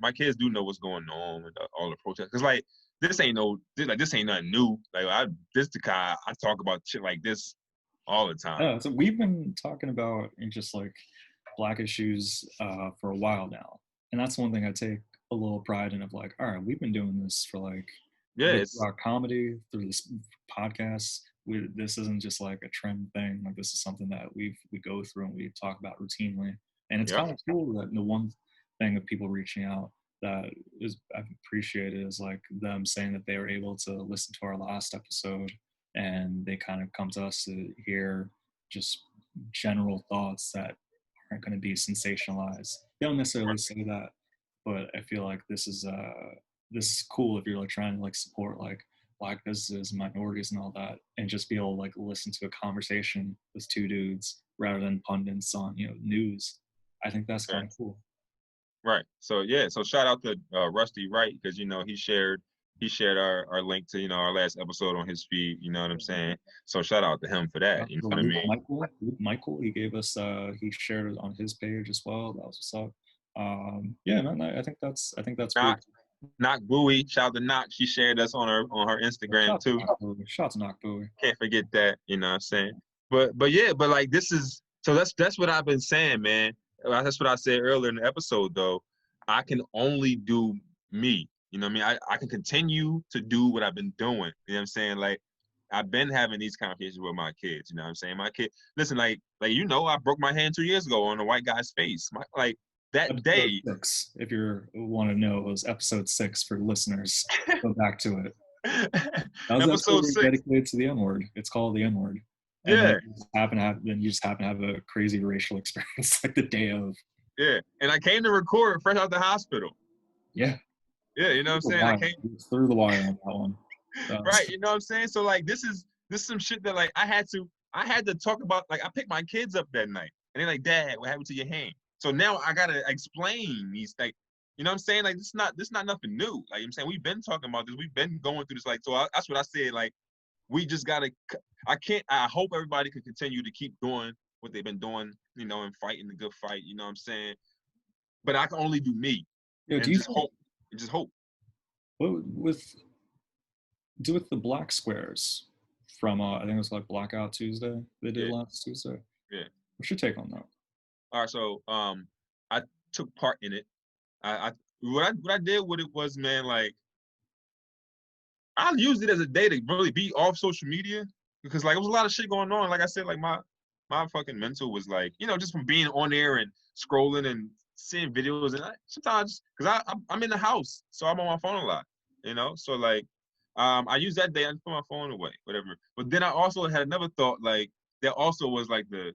My kids do know what's going on with all the protests. Cause like this ain't nothing new. Like this the kind I talk about shit like this all the time. Yeah, so we've been talking about just like Black issues for a while now, and that's one thing I take a little pride in. Of like, all right, we've been doing this for like our comedy through this podcast. This isn't just like a trend thing. Like this is something that we go through and we talk about routinely, and it's kind of cool that the one thing of people reaching out that is I've appreciated is like them saying that they were able to listen to our last episode and they kind of come to us to hear just general thoughts that aren't going to be sensationalized. They don't necessarily say that, but I feel like this is cool if you're like trying to like support like Black businesses, minorities, and all that, and just be able to like listen to a conversation with two dudes rather than pundits on news. I think that's kind of cool. Right. So yeah. So shout out to Rusty Wright because he shared our link to our last episode on his feed. You know what I'm saying? So shout out to him for that. You know what I mean? Michael, he gave us he shared it on his page as well. That was what's up. Yeah, man, I think that's Knock Bowie, shout out to Knock. She shared us on her Instagram too. Shout out to Knock Bowie. Can't forget that. You know what I'm saying? But like this is so that's what I've been saying, man. That's what I said earlier in the episode, though. I can only do me. You know what I mean? I can continue to do what I've been doing. You know what I'm saying? Like, I've been having these conversations with my kids. You know what I'm saying? My kid, listen, like I broke my hand 2 years ago on a white guy's face. That episode day. 6, if you want to know, it was episode 6 for listeners. Go back to it. That was episode 6 dedicated to the N-word. It's called the N-word. And yeah. Then you just happen to have a crazy racial experience like the day of. Yeah. And I came to record fresh out the hospital. Yeah. Yeah, you know what I'm saying? I came through the wire on that one. Right, you know what I'm saying? So like this is some shit that like I had to talk about. Like I picked my kids up that night and they're like, Dad, what happened to your hand? So now I gotta explain these things. You know what I'm saying? Like this is not nothing new. Like I'm saying, we've been talking about this. We've been going through this. Like that's what I said. Like we just gotta. I hope everybody can continue to keep doing what they've been doing. And fighting the good fight. You know what I'm saying? But I can only do me. And just hope. With the black squares from I think it was like Blackout Tuesday they did last Tuesday. Yeah. What's your take on that? All right, so I took part in it. What I did with it was, man, like I used it as a day to really be off social media because like it was a lot of shit going on. Like I said, like my fucking mental was like, just from being on there and scrolling and seeing videos and sometimes because I'm in the house, so I'm on my phone a lot, So like I used that day, I just put my phone away, whatever. But then I also had another thought, like there also was like the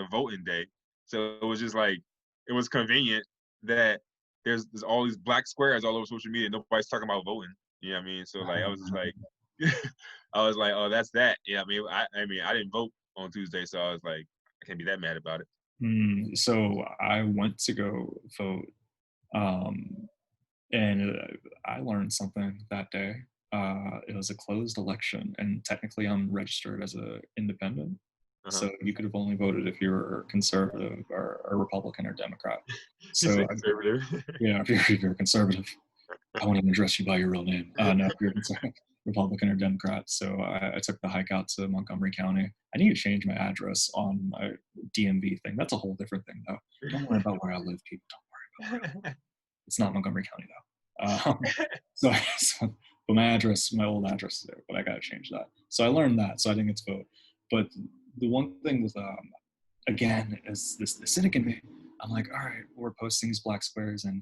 voting day. So it was just like it was convenient that there's all these black squares all over social media. Nobody's talking about voting. You know what I mean? So like I was just like I was like, oh, that's that. Yeah, I mean I didn't vote on Tuesday, so I was like, I can't be that mad about it. So I went to go vote, and I learned something that day. It was a closed election, and technically I'm registered as a independent. Uh-huh. So you could have only voted if you were conservative or Republican or Democrat. You So say conservative. yeah, if you're a conservative, I won't even address you by your real name. No, if you're a Republican or Democrat. So I took the hike out to Montgomery County. I need to change my address on my DMV thing. That's a whole different thing, though. Don't worry about where I live, people. Don't worry about where I live. It's not Montgomery County, though. So, but my address, my old address is there, but I got to change that. So I learned that, so I didn't get to vote. But the one thing with, again, is the cynic in me. I'm like, all right, we're posting these black squares and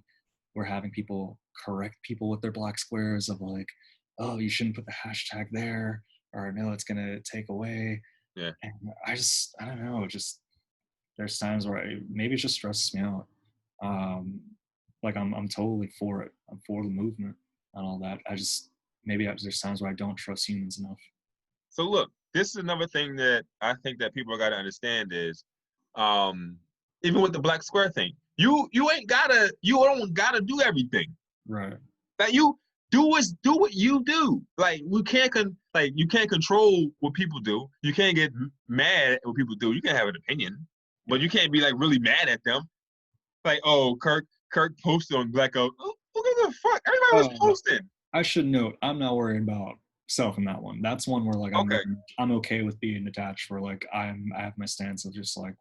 we're having people correct people with their black squares of like, oh, you shouldn't put the hashtag there, or no, it's gonna take away. Yeah. And I don't know, just there's times where maybe it just stresses me out. Um, like I'm totally for it. I'm for the movement and all that. There's times where I don't trust humans enough. So look, this is another thing that I think that people got to understand is, um, even with the black square thing, you don't gotta do everything. Right. That you do what you do. Like you can't control what people do. You can't get mad at what people do. You can have an opinion, but you can't be like really mad at them. Like, oh, Kirk posted on Black Oak. Oh, who gives a fuck? Everybody was posting. I should note, I'm not worried about self in that one. That's one where like I'm okay with being attached. Where like I have my stance of just like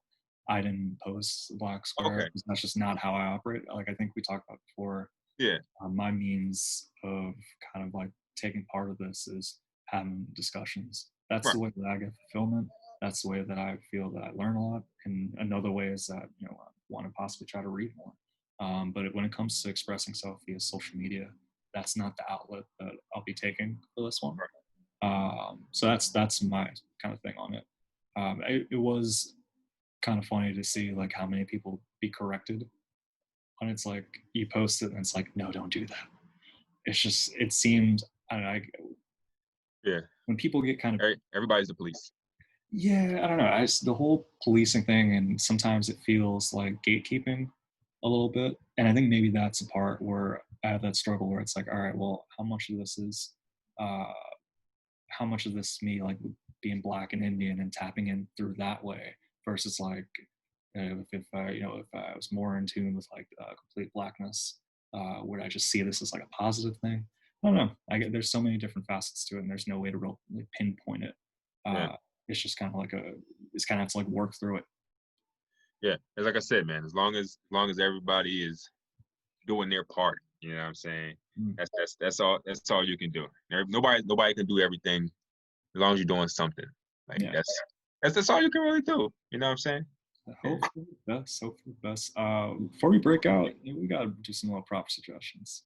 I didn't post black square. Okay. That's just not how I operate. Like I think we talked about before. Yeah. My means of kind of like taking part of this is having discussions. That's the way that I get fulfillment. That's the way that I feel that I learn a lot. And another way is that I want to possibly try to read more. But when it comes to expressing self via social media, that's not the outlet that I'll be taking for this one. So that's my kind of thing on it. It was kind of funny to see like how many people be corrected. And it's like you post it and it's like, no, don't do that. It's just it seemed I don't know. Yeah. When people get kind of everybody's the police. Yeah, I don't know. The whole policing thing, and sometimes it feels like gatekeeping a little bit. And I think maybe that's a part where I have that struggle where it's like, all right, well, how much of this is me like being black and Indian and tapping in through that way versus like if I was more in tune with like complete blackness, would I just see this as like a positive thing? I don't know. There's so many different facets to it, and there's no way to really pinpoint it. It's just kind of like it's kind of have to like work through it. Yeah, it's like I said, man. As long as everybody is doing their part, you know what I'm saying. That's all you can do. Nobody can do everything as long as you're doing something. Like that's all you can really do. You know what I'm saying? Hopefully the best. Before we break out, we gotta do some little prop suggestions.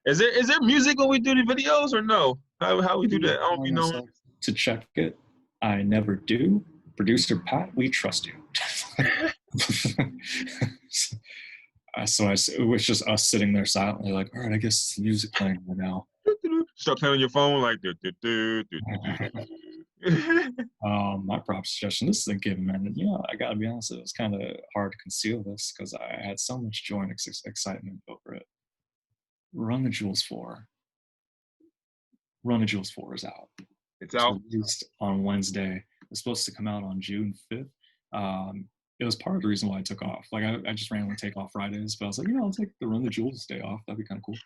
Is there music when we do the videos or no? How we do that? I don't know. To check it, I never do. Producer Pat, we trust you. So it was just us sitting there silently, like, all right, I guess it's music playing right now. Start playing on your phone, like. My prop suggestion. This is a given, man. And, I gotta be honest, it was kind of hard to conceal this because I had so much joy and excitement over it. Run the Jewels 4. Run the Jewels 4 is out. It's out. Released on Wednesday. It's supposed to come out on June 5th. It was part of the reason why I took off. Like I just randomly take off Fridays, but I was like, I'll take the Run the Jewels day off. That'd be kind of cool.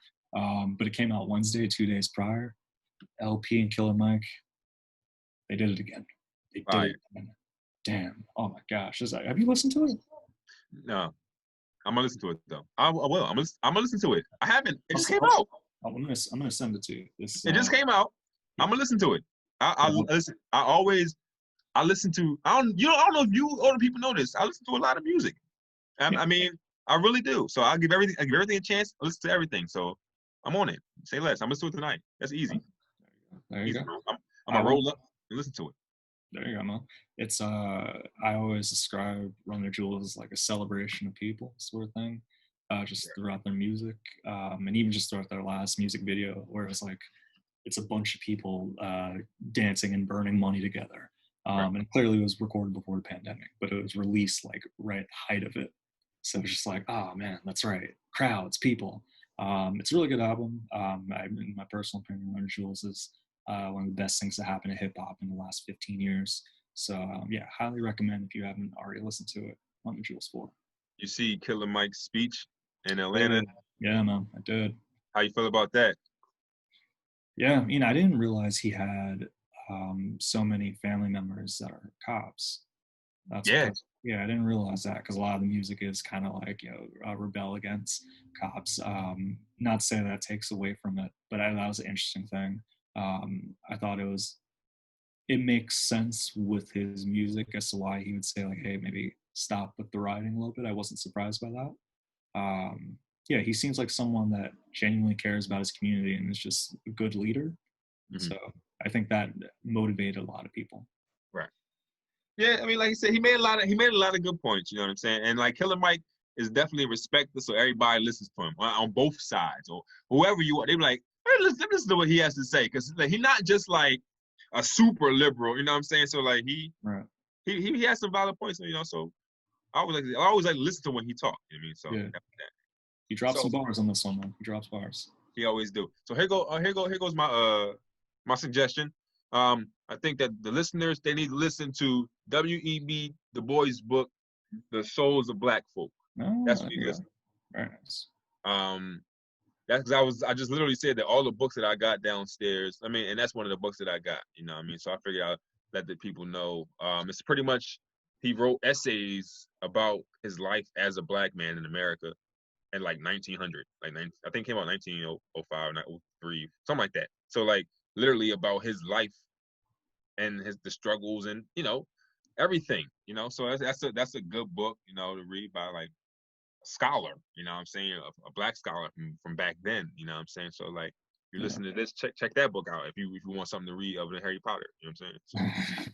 But it came out Wednesday, 2 days prior. LP and Killer Mike, they did it again. They did it again. Damn. Oh my gosh. Have you listened to it? No. I'm gonna listen to it though. I will. I'm gonna listen to it. I haven't. It just came out. I'm gonna send it to you. It just came out. I'm gonna listen to it. I listen. I listen to. I don't know if you older people know this. I listen to a lot of music. I mean, I really do. So I give everything a chance. I listen to everything. So I'm on it. Say less. I'm listening to it tonight. That's easy. There you go. I'm gonna roll up and listen to it. There you go, man. It's I always describe Run the Jewels as like a celebration of people sort of thing. Just throughout their music, and even just throughout their last music video, where it's like it's a bunch of people dancing and burning money together. Right. And clearly it was recorded before the pandemic, but it was released like right at the height of it. So it's just like, oh man, that's right. Crowds, people. It's a really good album. In my personal opinion, Run Jewels is one of the best things to happen to hip hop in the last 15 years. So yeah, highly recommend if you haven't already listened to it. Run Jewels 4. You see Killer Mike's speech in Yeah, Atlanta. yeah, man, I did. How you feel about that? Yeah, I didn't realize he had so many family members that are cops. That's Yeah. yeah, I didn't realize that because a lot of the music is kind of like, rebel against cops. Not to say that takes away from it, but that was an interesting thing. I thought it makes sense with his music as to why he would say like, hey, maybe stop with the rioting a little bit. I wasn't surprised by that. Yeah, he seems like someone that genuinely cares about his community and is just a good leader. Hmm. So I think that motivated a lot of people. Right. Yeah, I mean, like you said, he made a lot of good points. You know what I'm saying? And like Killer Mike is definitely respected, so everybody listens to him on both sides or whoever you are. They be like, hey, listen to what he has to say, because like, he's not just like a super liberal. You know what I'm saying? So like Right. he has some valid points. You know, so I always like to listen to when he talks. You know what I mean? So Yeah. He drops so some bars on this one, man. He drops bars. he always do. So here goes my suggestion. I think that the listeners, they need to listen to W.E.B. Du Bois' book, The Souls of Black Folk. That's Oh, what you yeah. listen. Very nice. That's because I just literally said that all the books that I got downstairs. I mean, and that's one of the books that I got. You know what I mean? So I figured I'd let the people know. It's pretty much he wrote essays about his life as a black man in America in like 1900, I think it came out 1905, 1903, something like that. So like literally about his life and the struggles and everything. So that's a good book to read by like a scholar. I'm saying a black scholar from back then. I'm saying, so like you Yeah. listen to this, check that book out if you want something to read other than Harry Potter. You know what I'm saying?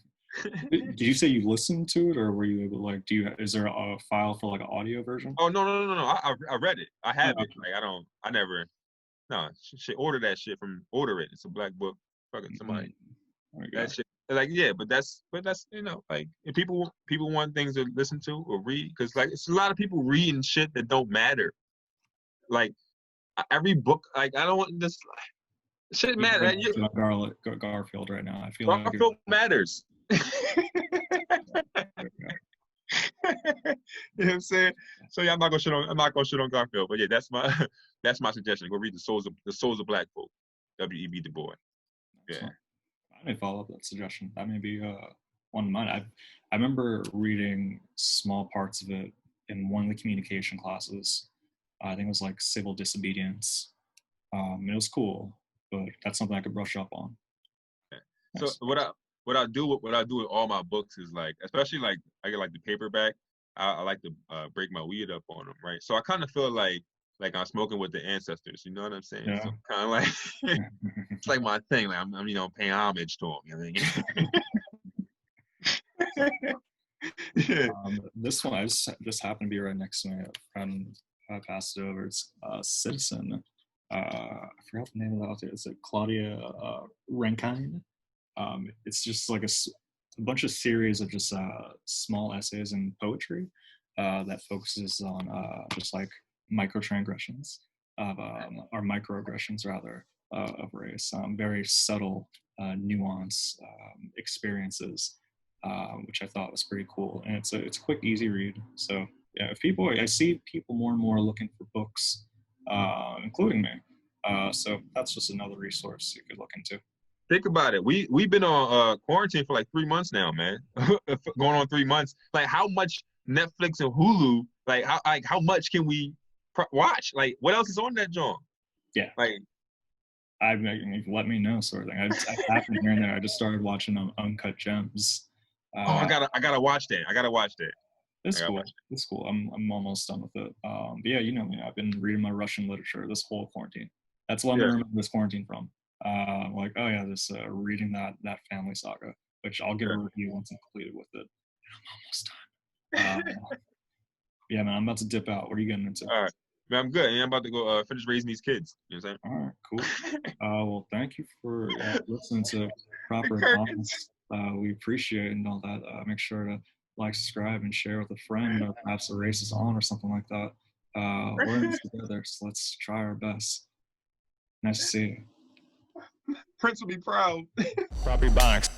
Did you say you listened to it, or were you able to, like, is there a file for like an audio version? Oh, no. I read it. I Oh, have it. okay. Like I never. No, shit. Order it. It's a black book. Fucking somebody. There we go. That shit. Like, yeah, but that's like, if people want things to listen to or read, because like it's a lot of people reading shit that don't matter. Like every book, like I don't want this shit You're matter. very much on Garfield right now. I feel like Garfield matters. there we go. You know what I'm saying? So yeah, I'm not gonna shit on Garfield, but yeah, that's my that's my suggestion. Go read the Souls of Black Folk, W.E.B. Du Bois. Yeah. So I may follow up that suggestion. That may be one of mine. I remember reading small parts of it in one of the communication classes. I think it was like civil disobedience. It was cool, but that's something I could brush up on. So Nice. what I do with all my books is like, especially like I get like the paperback. I like to break my weed up on them, right? So I kind of feel like I'm smoking with the ancestors. You know what I'm saying? Yeah. So kind of like it's like my thing. Like I'm paying homage to them. You know what I mean? Yeah. This one, just happened to be right next to me. A friend passed it over. It's Citizen. I forgot the name of the author. It's Claudia Rankine. It's just like a bunch of series of just small essays and poetry that focuses on just like microtransgressions or microaggressions rather of race. Very subtle, nuance experiences, which I thought was pretty cool. And it's a quick, easy read. So yeah, I see people more and more looking for books, including me. So that's just another resource you could look into. Think about it. We've been on quarantine for like 3 months now, man. Going on 3 months. Like how much Netflix and Hulu? Like how much can we watch? Like what else is on that joint? Yeah, Like let me know, sort of thing. I happen here and there. I just started watching Uncut Gems. oh, I Uh, gotta watch that. I gotta watch that. I it's gotta cool. watch it. It's cool. I'm almost done with it. But yeah, you know me. I've been reading my Russian literature this whole quarantine. That's what I'm Yeah, gonna remember this quarantine from. Like, oh yeah, this reading that family saga, which I'll give a yeah. review once I'm completed with it. I'm almost done. Yeah, man, I'm about to dip out. What are you getting into? All right, man. I'm good. And I'm about to go finish raising these kids. You know what All right, cool. I'm saying? Well, thank you for listening to The Proper curtains. Ebonics. we appreciate and all that. Make sure to like, subscribe, and share with a friend, or perhaps a race is on or something like that. We're in this together, so let's try our best. Nice to see you. Prince will be proud. Proper Ebonics.